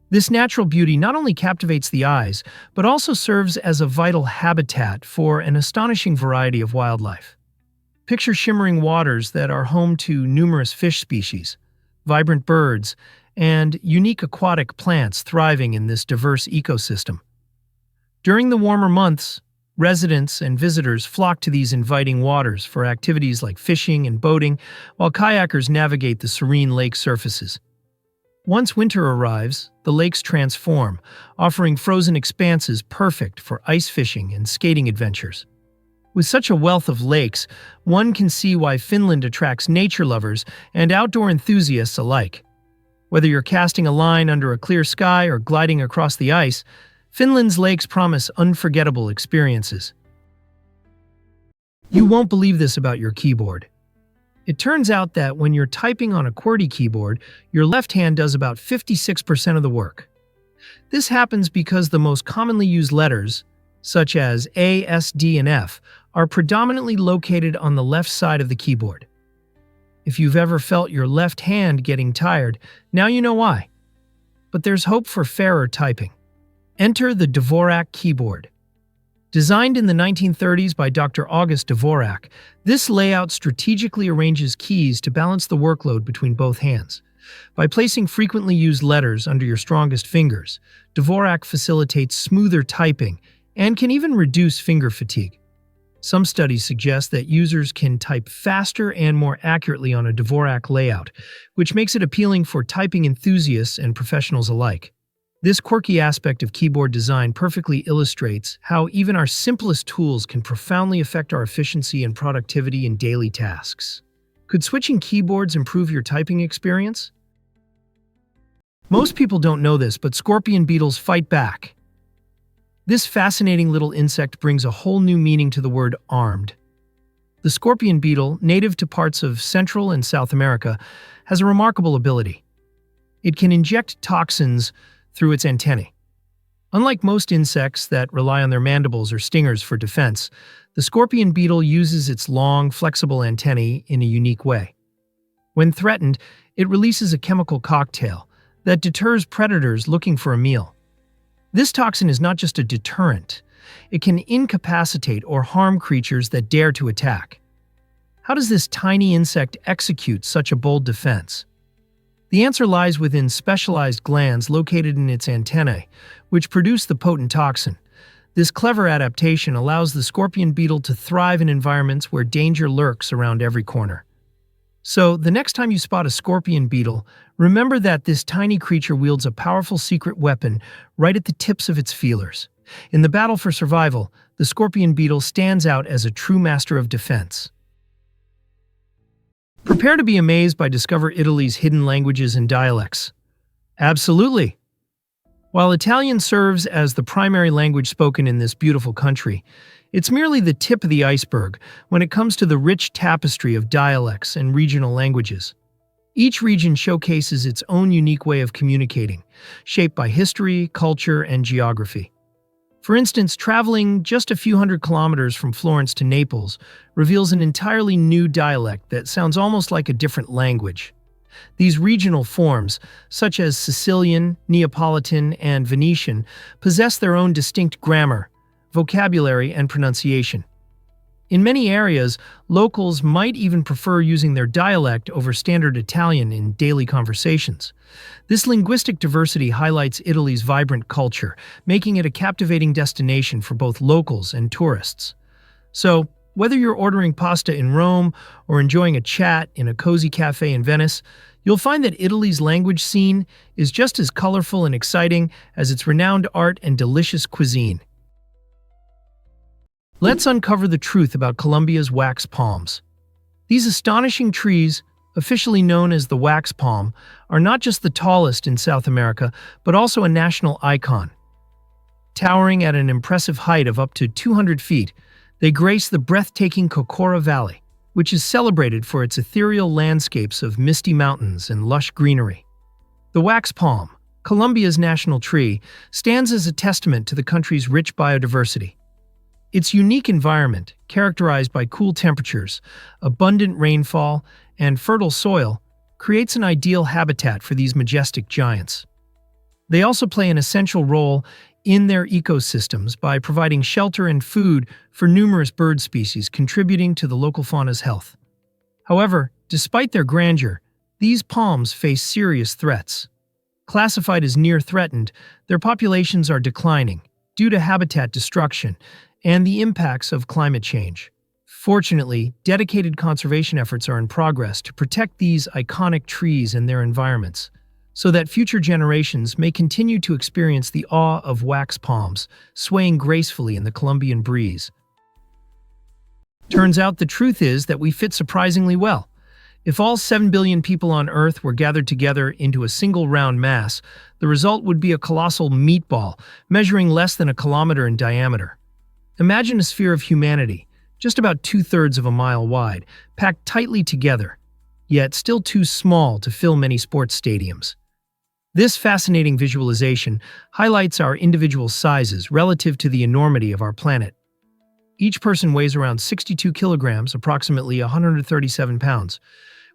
This natural beauty not only captivates the eyes, but also serves as a vital habitat for an astonishing variety of wildlife. Picture shimmering waters that are home to numerous fish species, vibrant birds, and unique aquatic plants thriving in this diverse ecosystem. During the warmer months, residents and visitors flock to these inviting waters for activities like fishing and boating, while kayakers navigate the serene lake surfaces. Once winter arrives, the lakes transform, offering frozen expanses perfect for ice fishing and skating adventures. With such a wealth of lakes, one can see why Finland attracts nature lovers and outdoor enthusiasts alike. Whether you're casting a line under a clear sky or gliding across the ice, Finland's lakes promise unforgettable experiences. You won't believe this about your keyboard. It turns out that when you're typing on a QWERTY keyboard, your left hand does about 56% of the work. This happens because the most commonly used letters, such as A, S, D, and F, are predominantly located on the left side of the keyboard. If you've ever felt your left hand getting tired, now you know why. But there's hope for fairer typing. Enter the Dvorak keyboard. Designed in the 1930s by Dr. August Dvorak, this layout strategically arranges keys to balance the workload between both hands. By placing frequently used letters under your strongest fingers, Dvorak facilitates smoother typing and can even reduce finger fatigue. Some studies suggest that users can type faster and more accurately on a Dvorak layout, which makes it appealing for typing enthusiasts and professionals alike. This quirky aspect of keyboard design perfectly illustrates how even our simplest tools can profoundly affect our efficiency and productivity in daily tasks. Could switching keyboards improve your typing experience? Most people don't know this, but scorpion beetles fight back. This fascinating little insect brings a whole new meaning to the word armed. The scorpion beetle, native to parts of Central and South America, has a remarkable ability. It can inject toxins through its antennae. Unlike most insects that rely on their mandibles or stingers for defense, the scorpion beetle uses its long, flexible antennae in a unique way. When threatened, it releases a chemical cocktail that deters predators looking for a meal. This toxin is not just a deterrent, it can incapacitate or harm creatures that dare to attack. How does this tiny insect execute such a bold defense? The answer lies within specialized glands located in its antennae, which produce the potent toxin. This clever adaptation allows the scorpion beetle to thrive in environments where danger lurks around every corner. So, the next time you spot a scorpion beetle, remember that this tiny creature wields a powerful secret weapon right at the tips of its feelers. In the battle for survival, the scorpion beetle stands out as a true master of defense. Prepare to be amazed by Discover Italy's hidden languages and dialects. Absolutely. While Italian serves as the primary language spoken in this beautiful country, it's merely the tip of the iceberg when it comes to the rich tapestry of dialects and regional languages. Each region showcases its own unique way of communicating, shaped by history, culture, and geography. For instance, traveling just a few hundred kilometers from Florence to Naples reveals an entirely new dialect that sounds almost like a different language. These regional forms, such as Sicilian, Neapolitan, and Venetian, possess their own distinct grammar, vocabulary, and pronunciation. In many areas, locals might even prefer using their dialect over standard Italian in daily conversations. This linguistic diversity highlights Italy's vibrant culture, making it a captivating destination for both locals and tourists. So, whether you're ordering pasta in Rome or enjoying a chat in a cozy cafe in Venice, you'll find that Italy's language scene is just as colorful and exciting as its renowned art and delicious cuisine. Let's uncover the truth about Colombia's wax palms. These astonishing trees, officially known as the wax palm, are not just the tallest in South America, but also a national icon. Towering at an impressive height of up to 200 feet, they grace the breathtaking Cocora Valley, which is celebrated for its ethereal landscapes of misty mountains and lush greenery. The wax palm, Colombia's national tree, stands as a testament to the country's rich biodiversity. Its unique environment, characterized by cool temperatures, abundant rainfall, and fertile soil, creates an ideal habitat for these majestic giants. They also play an essential role in their ecosystems by providing shelter and food for numerous bird species, contributing to the local fauna's health. However, despite their grandeur, these palms face serious threats. Classified as near threatened, their populations are declining due to habitat destruction and the impacts of climate change. Fortunately, dedicated conservation efforts are in progress to protect these iconic trees and their environments, so that future generations may continue to experience the awe of wax palms swaying gracefully in the Colombian breeze. Turns out the truth is that we fit surprisingly well. If all 7 billion people on Earth were gathered together into a single round mass, the result would be a colossal meatball measuring less than a kilometer in diameter. Imagine a sphere of humanity, just about 2/3 of a mile wide, packed tightly together, yet still too small to fill many sports stadiums. This fascinating visualization highlights our individual sizes relative to the enormity of our planet. Each person weighs around 62 kilograms, approximately 137 pounds,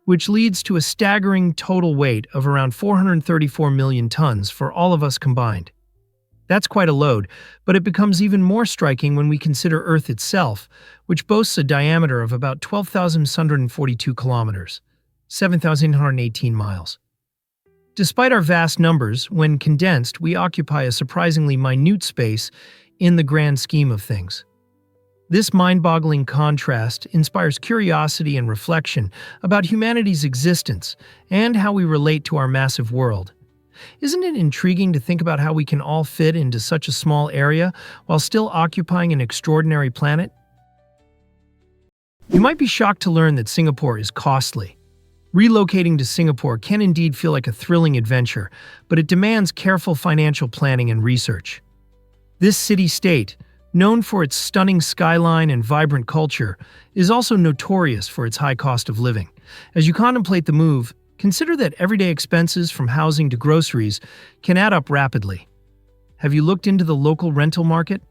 which leads to a staggering total weight of around 434 million tons for all of us combined. That's quite a load, but it becomes even more striking when we consider Earth itself, which boasts a diameter of about 12,642 kilometers, 7,118 miles. Despite our vast numbers, when condensed, we occupy a surprisingly minute space in the grand scheme of things. This mind-boggling contrast inspires curiosity and reflection about humanity's existence and how we relate to our massive world. Isn't it intriguing to think about how we can all fit into such a small area while still occupying an extraordinary planet? You might be shocked to learn that Singapore is costly. Relocating to Singapore can indeed feel like a thrilling adventure, but it demands careful financial planning and research. This city-state, known for its stunning skyline and vibrant culture, is also notorious for its high cost of living. As you contemplate the move, consider that everyday expenses from housing to groceries can add up rapidly. Have you looked into the local rental market?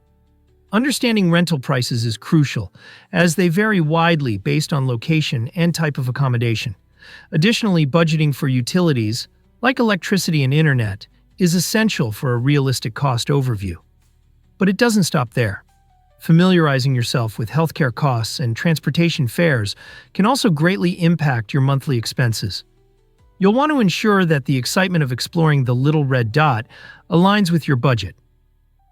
Understanding rental prices is crucial, as they vary widely based on location and type of accommodation. Additionally, budgeting for utilities, like electricity and internet, is essential for a realistic cost overview. But it doesn't stop there. Familiarizing yourself with healthcare costs and transportation fares can also greatly impact your monthly expenses. You'll want to ensure that the excitement of exploring the little red dot aligns with your budget.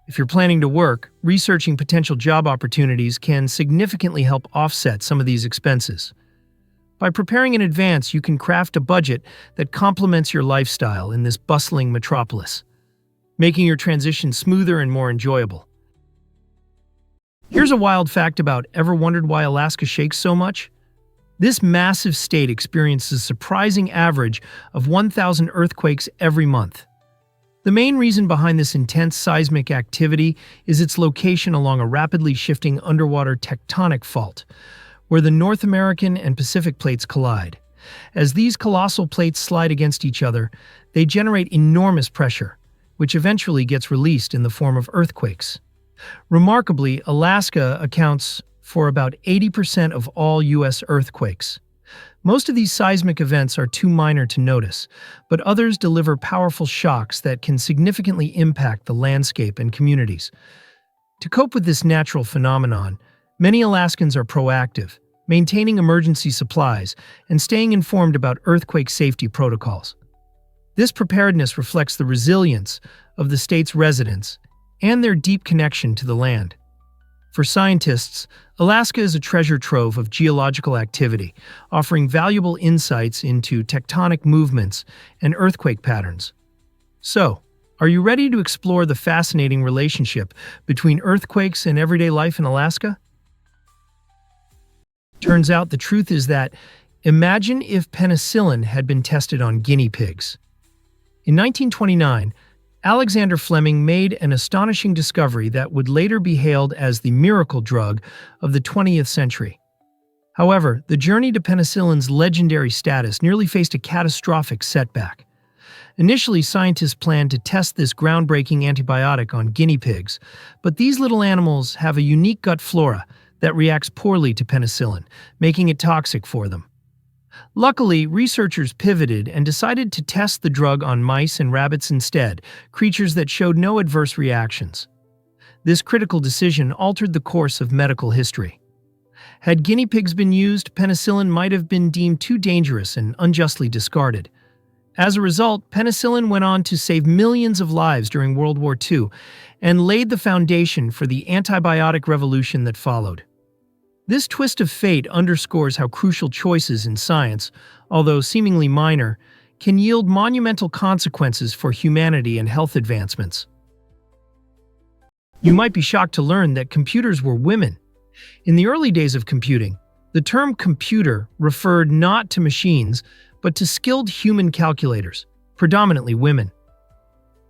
If you're planning to work, researching potential job opportunities can significantly help offset some of these expenses. By preparing in advance, you can craft a budget that complements your lifestyle in this bustling metropolis, making your transition smoother and more enjoyable. Here's a wild fact about ever wondered why Alaska shakes so much? This massive state experiences a surprising average of 1,000 earthquakes every month. The main reason behind this intense seismic activity is its location along a rapidly shifting underwater tectonic fault, where the North American and Pacific plates collide. As these colossal plates slide against each other, they generate enormous pressure, which eventually gets released in the form of earthquakes. Remarkably, Alaska accounts for about 80% of all U.S. earthquakes. Most of these seismic events are too minor to notice, but others deliver powerful shocks that can significantly impact the landscape and communities. To cope with this natural phenomenon, many Alaskans are proactive, maintaining emergency supplies and staying informed about earthquake safety protocols. This preparedness reflects the resilience of the state's residents and their deep connection to the land. For scientists, Alaska is a treasure trove of geological activity, offering valuable insights into tectonic movements and earthquake patterns. So, are you ready to explore the fascinating relationship between earthquakes and everyday life in Alaska? Turns out the truth is that Imagine if penicillin had been tested on guinea pigs. In 1929, Alexander Fleming made an astonishing discovery that would later be hailed as the miracle drug of the 20th century. However, the journey to penicillin's legendary status nearly faced a catastrophic setback. Initially, scientists planned to test this groundbreaking antibiotic on guinea pigs, but these little animals have a unique gut flora that reacts poorly to penicillin, making it toxic for them. Luckily, researchers pivoted and decided to test the drug on mice and rabbits instead, creatures that showed no adverse reactions. This critical decision altered the course of medical history. Had guinea pigs been used, penicillin might have been deemed too dangerous and unjustly discarded. As a result, penicillin went on to save millions of lives during World War II and laid the foundation for the antibiotic revolution that followed. This twist of fate underscores how crucial choices in science, although seemingly minor, can yield monumental consequences for humanity and health advancements. You might be shocked to learn that computers were women. In the early days of computing, the term computer referred not to machines, but to skilled human calculators, predominantly women.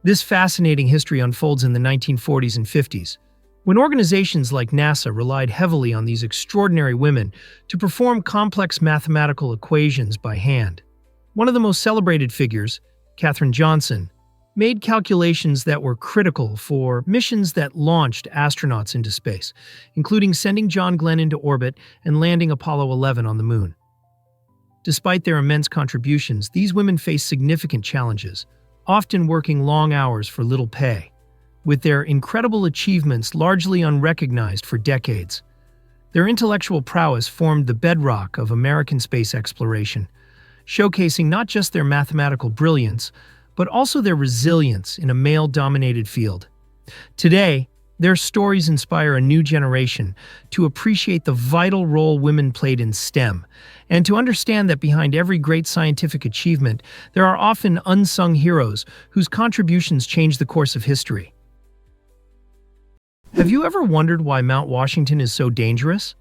This fascinating history unfolds in the 1940s and 50s, when organizations like NASA relied heavily on these extraordinary women to perform complex mathematical equations by hand. One of the most celebrated figures, Katherine Johnson, made calculations that were critical for missions that launched astronauts into space, including sending John Glenn into orbit and landing Apollo 11 on the moon. Despite their immense contributions, these women faced significant challenges, often working long hours for little pay, with their incredible achievements largely unrecognized for decades. Their intellectual prowess formed the bedrock of American space exploration, showcasing not just their mathematical brilliance, but also their resilience in a male-dominated field. Today, their stories inspire a new generation to appreciate the vital role women played in STEM, and to understand that behind every great scientific achievement, there are often unsung heroes whose contributions change the course of history. Have you ever wondered why Mount Washington is so dangerous?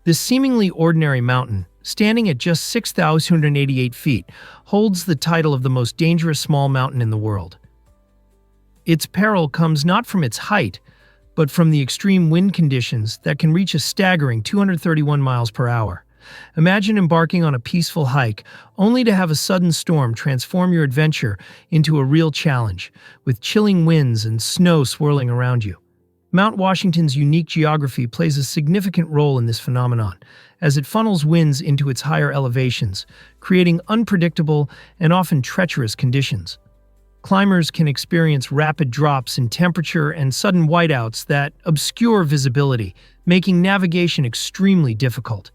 This seemingly ordinary mountain, standing at just 6,288 feet, holds the title of the most dangerous small mountain in the world. Its peril comes not from its height, but from the extreme wind conditions that can reach a staggering 231 miles per hour. Imagine embarking on a peaceful hike, only to have a sudden storm transform your adventure into a real challenge, with chilling winds and snow swirling around you. Mount Washington's unique geography plays a significant role in this phenomenon, as it funnels winds into its higher elevations, creating unpredictable and often treacherous conditions. Climbers can experience rapid drops in temperature and sudden whiteouts that obscure visibility, making navigation extremely difficult.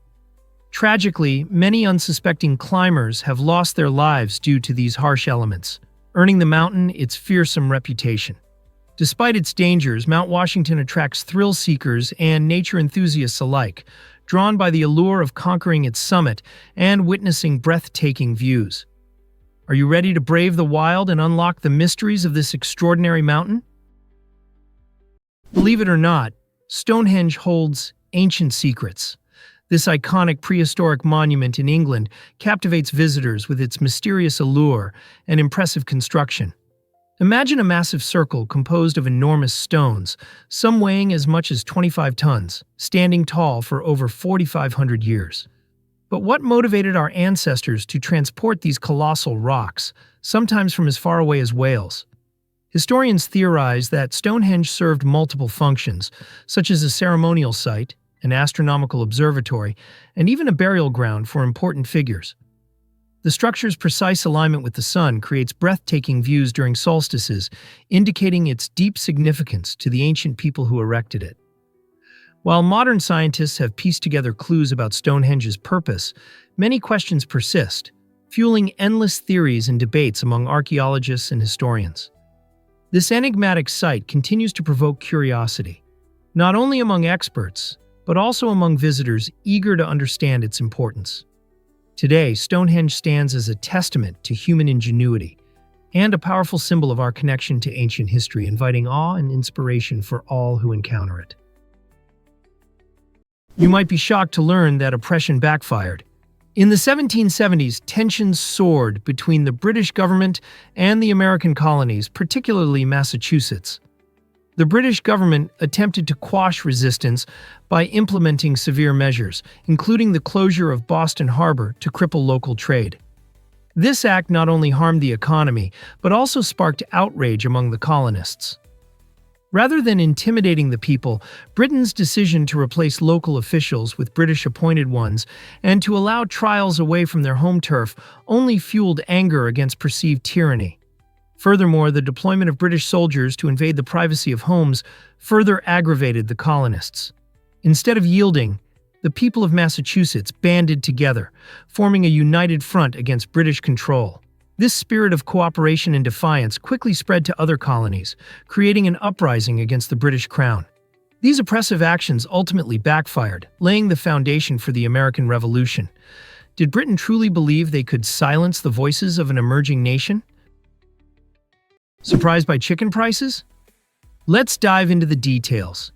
Tragically, many unsuspecting climbers have lost their lives due to these harsh elements, earning the mountain its fearsome reputation. Despite its dangers, Mount Washington attracts thrill seekers and nature enthusiasts alike, drawn by the allure of conquering its summit and witnessing breathtaking views. Are you ready to brave the wild and unlock the mysteries of this extraordinary mountain? Believe it or not, Stonehenge holds ancient secrets. This iconic prehistoric monument in England captivates visitors with its mysterious allure and impressive construction. Imagine a massive circle composed of enormous stones, some weighing as much as 25 tons, standing tall for over 4,500 years. But what motivated our ancestors to transport these colossal rocks, sometimes from as far away as Wales? Historians theorize that Stonehenge served multiple functions, such as a ceremonial site, an astronomical observatory, and even a burial ground for important figures. The structure's precise alignment with the sun creates breathtaking views during solstices, indicating its deep significance to the ancient people who erected it. While modern scientists have pieced together clues about Stonehenge's purpose, many questions persist, fueling endless theories and debates among archaeologists and historians. This enigmatic site continues to provoke curiosity, not only among experts, but also among visitors eager to understand its importance. Today, Stonehenge stands as a testament to human ingenuity and a powerful symbol of our connection to ancient history, inviting awe and inspiration for all who encounter it. You might be shocked to learn that oppression backfired. In the 1770s, tensions soared between the British government and the American colonies, particularly Massachusetts. The British government attempted to quash resistance by implementing severe measures, including the closure of Boston Harbor to cripple local trade. This act not only harmed the economy, but also sparked outrage among the colonists. Rather than intimidating the people, Britain's decision to replace local officials with British-appointed ones and to allow trials away from their home turf only fueled anger against perceived tyranny. Furthermore, the deployment of British soldiers to invade the privacy of homes further aggravated the colonists. Instead of yielding, the people of Massachusetts banded together, forming a united front against British control. This spirit of cooperation and defiance quickly spread to other colonies, creating an uprising against the British crown. These oppressive actions ultimately backfired, laying the foundation for the American Revolution. Did Britain truly believe they could silence the voices of an emerging nation? Surprised by chicken prices? Let's dive into the details.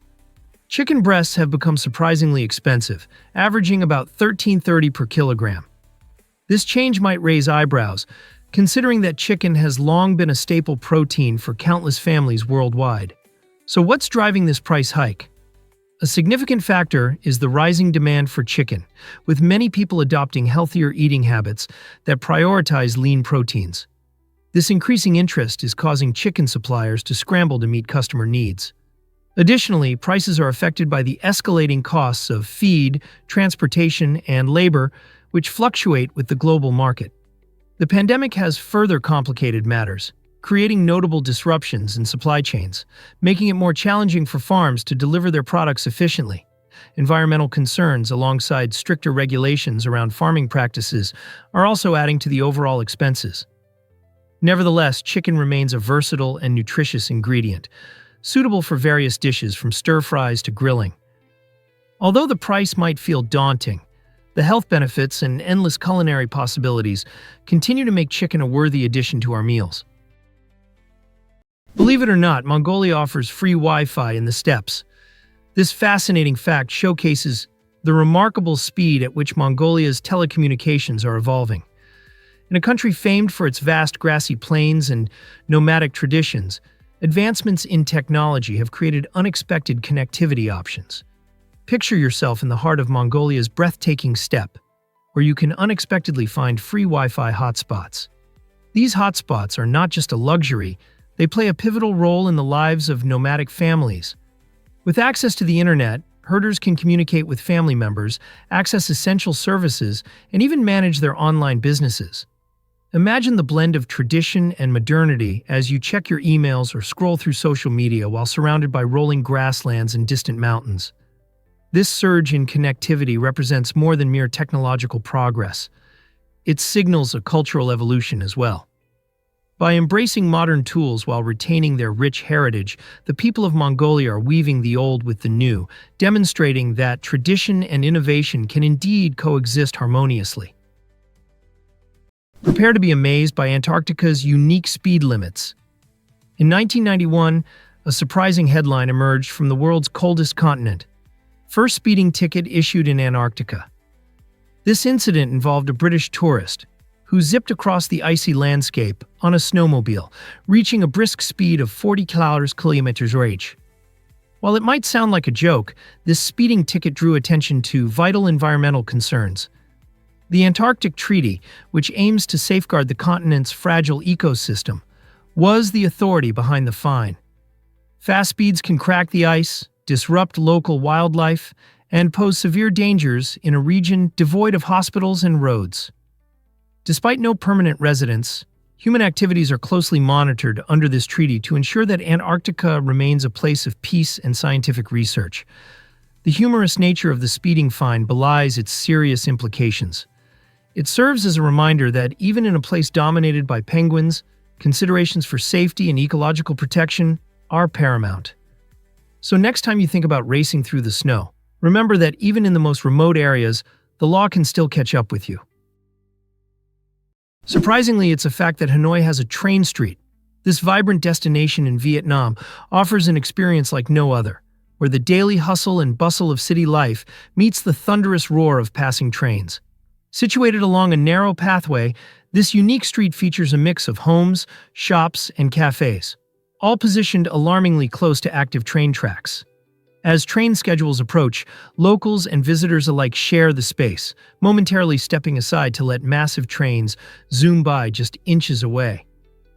Chicken breasts have become surprisingly expensive, averaging about $13.30 per kilogram. This change might raise eyebrows, considering that chicken has long been a staple protein for countless families worldwide. So what's driving this price hike? A significant factor is the rising demand for chicken, with many people adopting healthier eating habits that prioritize lean proteins. This increasing interest is causing chicken suppliers to scramble to meet customer needs. Additionally, prices are affected by the escalating costs of feed, transportation, and labor, which fluctuate with the global market. The pandemic has further complicated matters, creating notable disruptions in supply chains, making it more challenging for farms to deliver their products efficiently. Environmental concerns, alongside stricter regulations around farming practices, are also adding to the overall expenses. Nevertheless, chicken remains a versatile and nutritious ingredient, suitable for various dishes from stir-fries to grilling. Although the price might feel daunting, the health benefits and endless culinary possibilities continue to make chicken a worthy addition to our meals. Believe it or not, Mongolia offers free Wi-Fi in the steppes. This fascinating fact showcases the remarkable speed at which Mongolia's telecommunications are evolving. In a country famed for its vast grassy plains and nomadic traditions, advancements in technology have created unexpected connectivity options. Picture yourself in the heart of Mongolia's breathtaking steppe, where you can unexpectedly find free Wi-Fi hotspots. These hotspots are not just a luxury, they play a pivotal role in the lives of nomadic families. With access to the internet, herders can communicate with family members, access essential services, and even manage their online businesses. Imagine the blend of tradition and modernity as you check your emails or scroll through social media while surrounded by rolling grasslands and distant mountains. This surge in connectivity represents more than mere technological progress. It signals a cultural evolution as well. By embracing modern tools while retaining their rich heritage, the people of Mongolia are weaving the old with the new, demonstrating that tradition and innovation can indeed coexist harmoniously. Prepare to be amazed by Antarctica's unique speed limits. In 1991, a surprising headline emerged from the world's coldest continent: first speeding ticket issued in Antarctica. This incident involved a British tourist who zipped across the icy landscape on a snowmobile, reaching a brisk speed of 40 km/h. While it might sound like a joke, this speeding ticket drew attention to vital environmental concerns. The Antarctic Treaty, which aims to safeguard the continent's fragile ecosystem, was the authority behind the fine. Fast speeds can crack the ice, disrupt local wildlife, and pose severe dangers in a region devoid of hospitals and roads. Despite no permanent residents, human activities are closely monitored under this treaty to ensure that Antarctica remains a place of peace and scientific research. The humorous nature of the speeding fine belies its serious implications. It serves as a reminder that even in a place dominated by penguins, considerations for safety and ecological protection are paramount. So next time you think about racing through the snow, remember that even in the most remote areas, the law can still catch up with you. Surprisingly, it's a fact that Hanoi has a train street. This vibrant destination in Vietnam offers an experience like no other, where the daily hustle and bustle of city life meets the thunderous roar of passing trains. Situated along a narrow pathway, this unique street features a mix of homes, shops, and cafes, all positioned alarmingly close to active train tracks. As train schedules approach, locals and visitors alike share the space, momentarily stepping aside to let massive trains zoom by just inches away.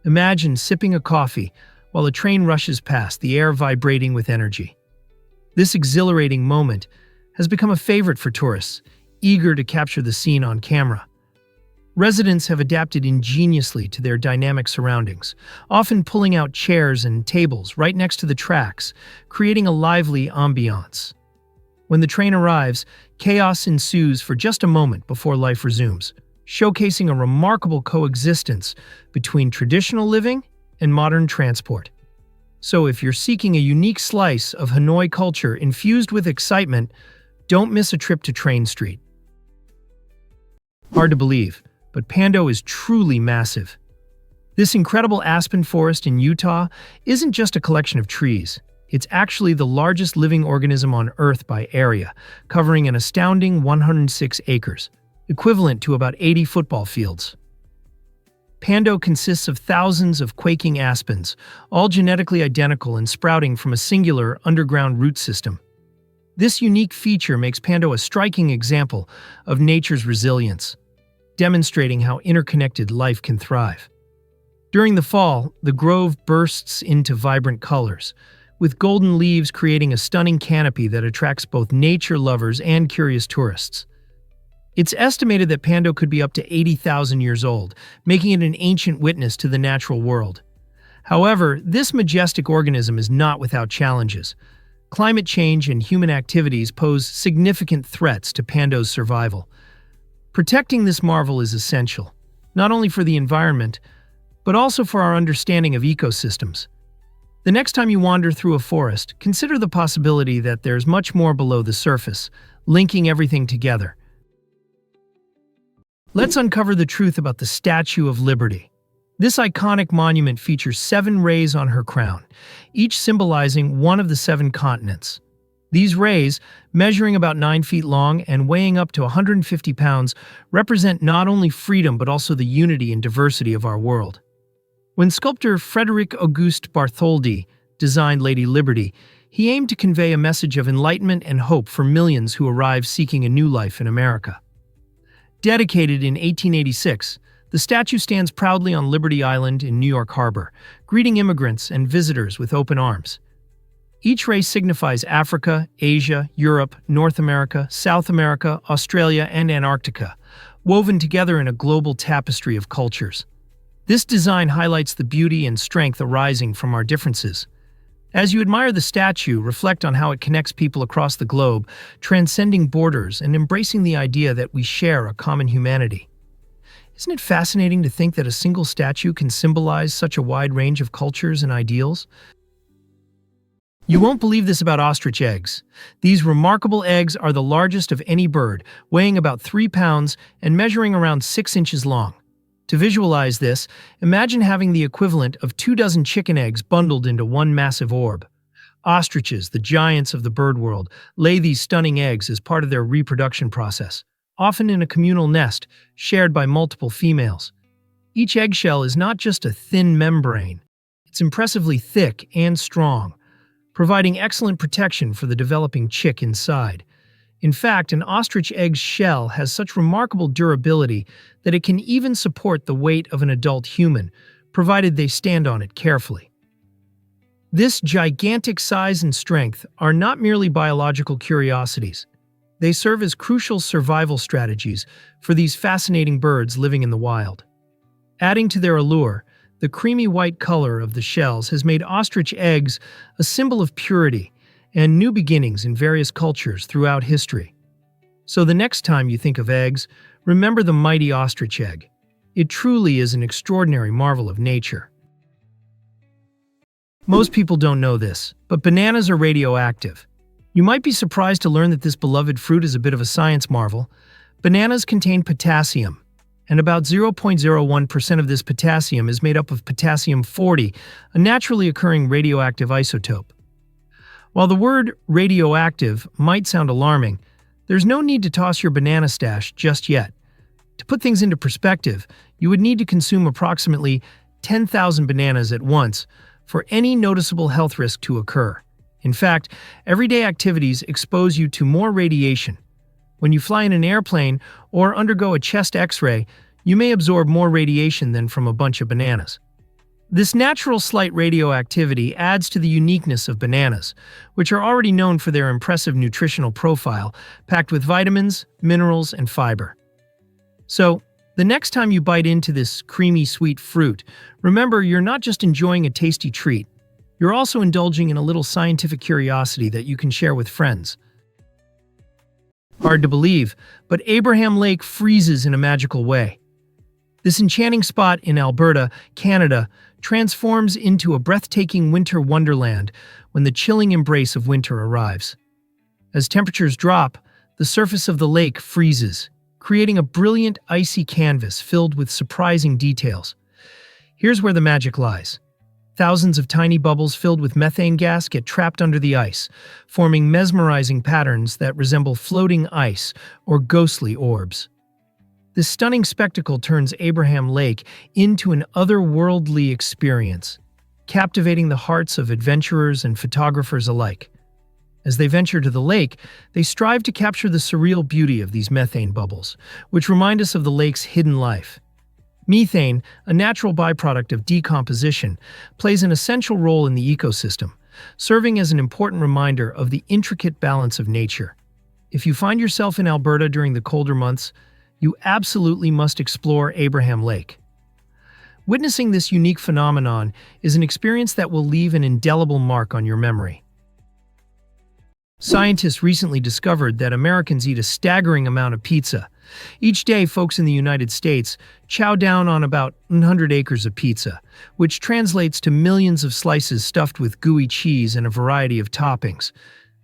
Imagine sipping a coffee while a train rushes past, the air vibrating with energy. This exhilarating moment has become a favorite for tourists, eager to capture the scene on camera. Residents have adapted ingeniously to their dynamic surroundings, often pulling out chairs and tables right next to the tracks, creating a lively ambiance. When the train arrives, chaos ensues for just a moment before life resumes, showcasing a remarkable coexistence between traditional living and modern transport. So if you're seeking a unique slice of Hanoi culture infused with excitement, don't miss a trip to Train Street. Hard to believe, but Pando is truly massive. This incredible aspen forest in Utah isn't just a collection of trees. It's actually the largest living organism on Earth by area, covering an astounding 106 acres, equivalent to about 80 football fields. Pando consists of thousands of quaking aspens, all genetically identical and sprouting from a singular underground root system. This unique feature makes Pando a striking example of nature's resilience, demonstrating how interconnected life can thrive. During the fall, the grove bursts into vibrant colors, with golden leaves creating a stunning canopy that attracts both nature lovers and curious tourists. It's estimated that Pando could be up to 80,000 years old, making it an ancient witness to the natural world. However, this majestic organism is not without challenges. Climate change and human activities pose significant threats to Pando's survival. Protecting this marvel is essential, not only for the environment, but also for our understanding of ecosystems. The next time you wander through a forest, consider the possibility that there's much more below the surface, linking everything together. Let's uncover the truth about the Statue of Liberty. This iconic monument features 7 rays on her crown, each symbolizing one of the 7 continents. These rays, measuring about 9 feet long and weighing up to 150 pounds, represent not only freedom but also the unity and diversity of our world. When sculptor Frederic Auguste Bartholdi designed Lady Liberty, he aimed to convey a message of enlightenment and hope for millions who arrived seeking a new life in America. Dedicated in 1886, the statue stands proudly on Liberty Island in New York Harbor, greeting immigrants and visitors with open arms. Each ray signifies Africa, Asia, Europe, North America, South America, Australia, and Antarctica, woven together in a global tapestry of cultures. This design highlights the beauty and strength arising from our differences. As you admire the statue, reflect on how it connects people across the globe, transcending borders and embracing the idea that we share a common humanity. Isn't it fascinating to think that a single statue can symbolize such a wide range of cultures and ideals? You won't believe this about ostrich eggs. These remarkable eggs are the largest of any bird, weighing about 3 pounds and measuring around 6 inches long. To visualize this, imagine having the equivalent of 24 chicken eggs bundled into one massive orb. Ostriches, the giants of the bird world, lay these stunning eggs as part of their reproduction process, often in a communal nest shared by multiple females. Each eggshell is not just a thin membrane, it's impressively thick and strong, providing excellent protection for the developing chick inside. In fact, an ostrich egg's shell has such remarkable durability that it can even support the weight of an adult human, provided they stand on it carefully. This gigantic size and strength are not merely biological curiosities. They serve as crucial survival strategies for these fascinating birds living in the wild. Adding to their allure, the creamy white color of the shells has made ostrich eggs a symbol of purity and new beginnings in various cultures throughout history. So the next time you think of eggs, remember the mighty ostrich egg. It truly is an extraordinary marvel of nature. Most people don't know this, but bananas are radioactive. You might be surprised to learn that this beloved fruit is a bit of a science marvel. Bananas contain potassium, and about 0.01% of this potassium is made up of potassium-40, a naturally occurring radioactive isotope. While the word radioactive might sound alarming, there's no need to toss your banana stash just yet. To put things into perspective, you would need to consume approximately 10,000 bananas at once for any noticeable health risk to occur. In fact, everyday activities expose you to more radiation. When you fly in an airplane or undergo a chest X-ray, you may absorb more radiation than from a bunch of bananas. This natural slight radioactivity adds to the uniqueness of bananas, which are already known for their impressive nutritional profile, packed with vitamins, minerals, and fiber. So, the next time you bite into this creamy sweet fruit, remember you're not just enjoying a tasty treat, you're also indulging in a little scientific curiosity that you can share with friends. Hard to believe, but Abraham Lake freezes in a magical way. This enchanting spot in Alberta, Canada, transforms into a breathtaking winter wonderland when the chilling embrace of winter arrives. As temperatures drop, the surface of the lake freezes, creating a brilliant icy canvas filled with surprising details. Here's where the magic lies. Thousands of tiny bubbles filled with methane gas get trapped under the ice, forming mesmerizing patterns that resemble floating ice or ghostly orbs. This stunning spectacle turns Abraham Lake into an otherworldly experience, captivating the hearts of adventurers and photographers alike. As they venture to the lake, they strive to capture the surreal beauty of these methane bubbles, which remind us of the lake's hidden life. Methane, a natural byproduct of decomposition, plays an essential role in the ecosystem, serving as an important reminder of the intricate balance of nature. If you find yourself in Alberta during the colder months, you absolutely must explore Abraham Lake. Witnessing this unique phenomenon is an experience that will leave an indelible mark on your memory. Scientists recently discovered that Americans eat a staggering amount of pizza. Each day, folks in the United States chow down on about 100 acres of pizza, which translates to millions of slices stuffed with gooey cheese and a variety of toppings.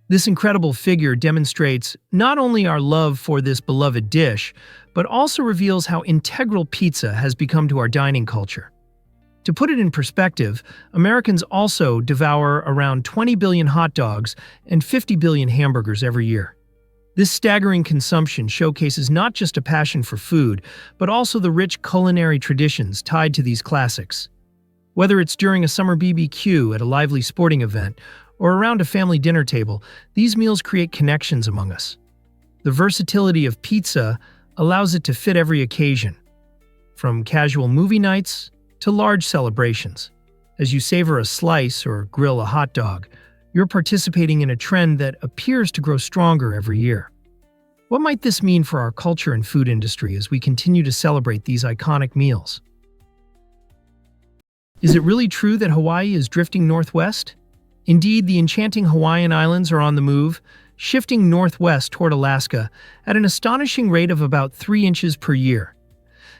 This incredible figure demonstrates not only our love for this beloved dish, but also reveals how integral pizza has become to our dining culture. To put it in perspective, Americans also devour around 20 billion hot dogs and 50 billion hamburgers every year. This staggering consumption showcases not just a passion for food, but also the rich culinary traditions tied to these classics. Whether it's during a summer BBQ at a lively sporting event, or around a family dinner table, these meals create connections among us. The versatility of pizza allows it to fit every occasion, from casual movie nights to large celebrations. As you savor a slice or grill a hot dog, you're participating in a trend that appears to grow stronger every year. What might this mean for our culture and food industry as we continue to celebrate these iconic meals? Is it really true that Hawaii is drifting northwest? Indeed, the enchanting Hawaiian Islands are on the move, shifting northwest toward Alaska at an astonishing rate of about 3 inches per year.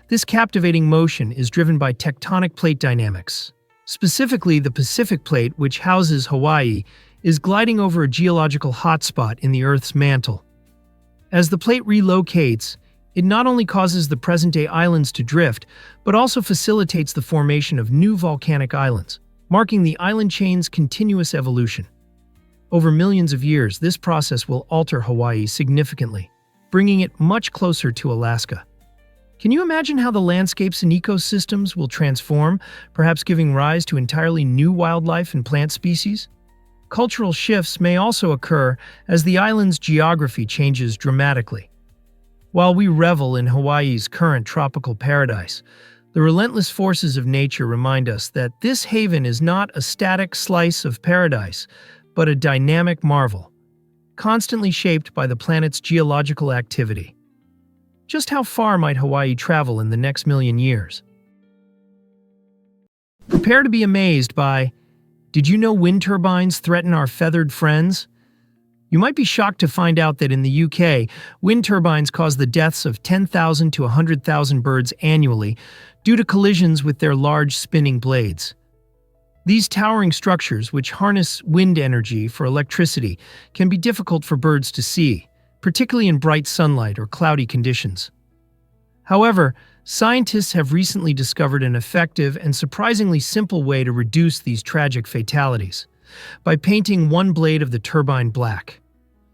This captivating motion is driven by tectonic plate dynamics. Specifically, the Pacific Plate, which houses Hawaii, is gliding over a geological hotspot in the Earth's mantle. As the plate relocates, it not only causes the present-day islands to drift, but also facilitates the formation of new volcanic islands, marking the island chain's continuous evolution. Over millions of years, this process will alter Hawaii significantly, bringing it much closer to Alaska. Can you imagine how the landscapes and ecosystems will transform, perhaps giving rise to entirely new wildlife and plant species? Cultural shifts may also occur as the island's geography changes dramatically. While we revel in Hawaii's current tropical paradise, the relentless forces of nature remind us that this haven is not a static slice of paradise, but a dynamic marvel, constantly shaped by the planet's geological activity. Just how far might Hawaii travel in the next million years? Prepare to be amazed by, did you know wind turbines threaten our feathered friends? You might be shocked to find out that in the UK, wind turbines cause the deaths of 10,000 to 100,000 birds annually due to collisions with their large spinning blades. These towering structures, which harness wind energy for electricity, can be difficult for birds to see, particularly in bright sunlight or cloudy conditions. However, scientists have recently discovered an effective and surprisingly simple way to reduce these tragic fatalities, by painting one blade of the turbine black.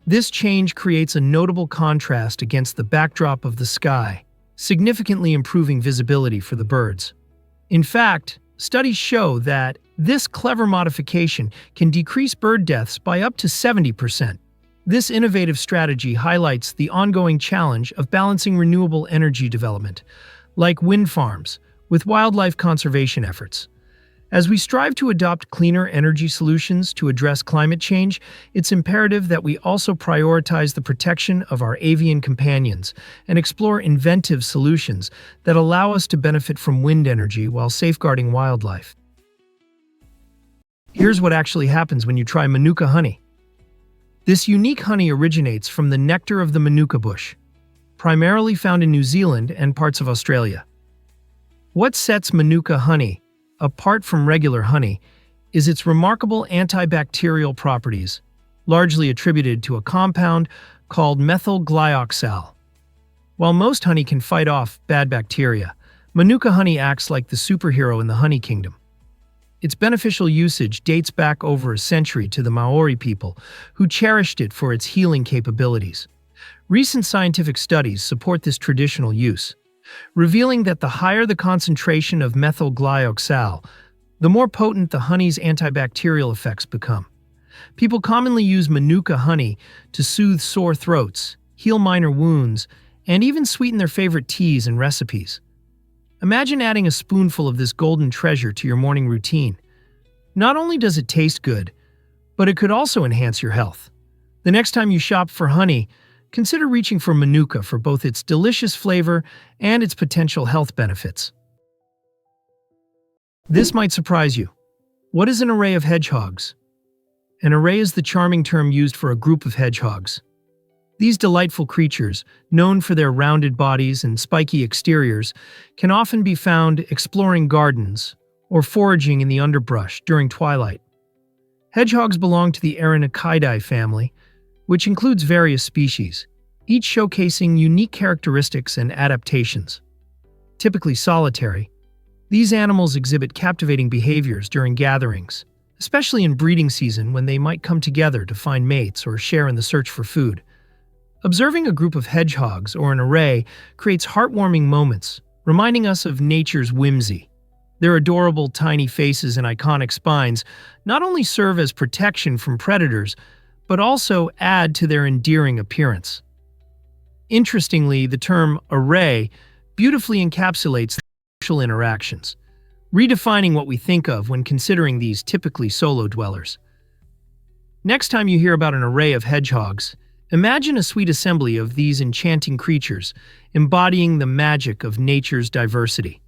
This change creates a notable contrast against the backdrop of the sky, significantly improving visibility for the birds. In fact, studies show that this clever modification can decrease bird deaths by up to 70%. This innovative strategy highlights the ongoing challenge of balancing renewable energy development, like wind farms, with wildlife conservation efforts. As we strive to adopt cleaner energy solutions to address climate change, it's imperative that we also prioritize the protection of our avian companions and explore inventive solutions that allow us to benefit from wind energy while safeguarding wildlife. Here's what actually happens when you try manuka honey. This unique honey originates from the nectar of the manuka bush, primarily found in New Zealand and parts of Australia. What sets manuka honey apart from regular honey is its remarkable antibacterial properties, largely attributed to a compound called methyl glyoxal. While most honey can fight off bad bacteria, manuka honey acts like the superhero in the honey kingdom. Its beneficial usage dates back over a century to the Maori people, who cherished it for its healing capabilities. Recent scientific studies support this traditional use, revealing that the higher the concentration of methyl glyoxal, the more potent the honey's antibacterial effects become. People commonly use manuka honey to soothe sore throats, heal minor wounds, and even sweeten their favorite teas and recipes. Imagine adding a spoonful of this golden treasure to your morning routine. Not only does it taste good, but it could also enhance your health. The next time you shop for honey, consider reaching for manuka for both its delicious flavor and its potential health benefits. This might surprise you. What is an array of hedgehogs? An array is the charming term used for a group of hedgehogs. These delightful creatures, known for their rounded bodies and spiky exteriors, can often be found exploring gardens or foraging in the underbrush during twilight. Hedgehogs belong to the Aranichidae family, which includes various species, each showcasing unique characteristics and adaptations. Typically solitary, these animals exhibit captivating behaviors during gatherings, especially in breeding season when they might come together to find mates or share in the search for food. Observing a group of hedgehogs or an array creates heartwarming moments, reminding us of nature's whimsy. Their adorable tiny faces and iconic spines not only serve as protection from predators, but also add to their endearing appearance. Interestingly, the term array beautifully encapsulates social interactions, redefining what we think of when considering these typically solo dwellers. Next time you hear about an array of hedgehogs, imagine a sweet assembly of these enchanting creatures, embodying the magic of nature's diversity.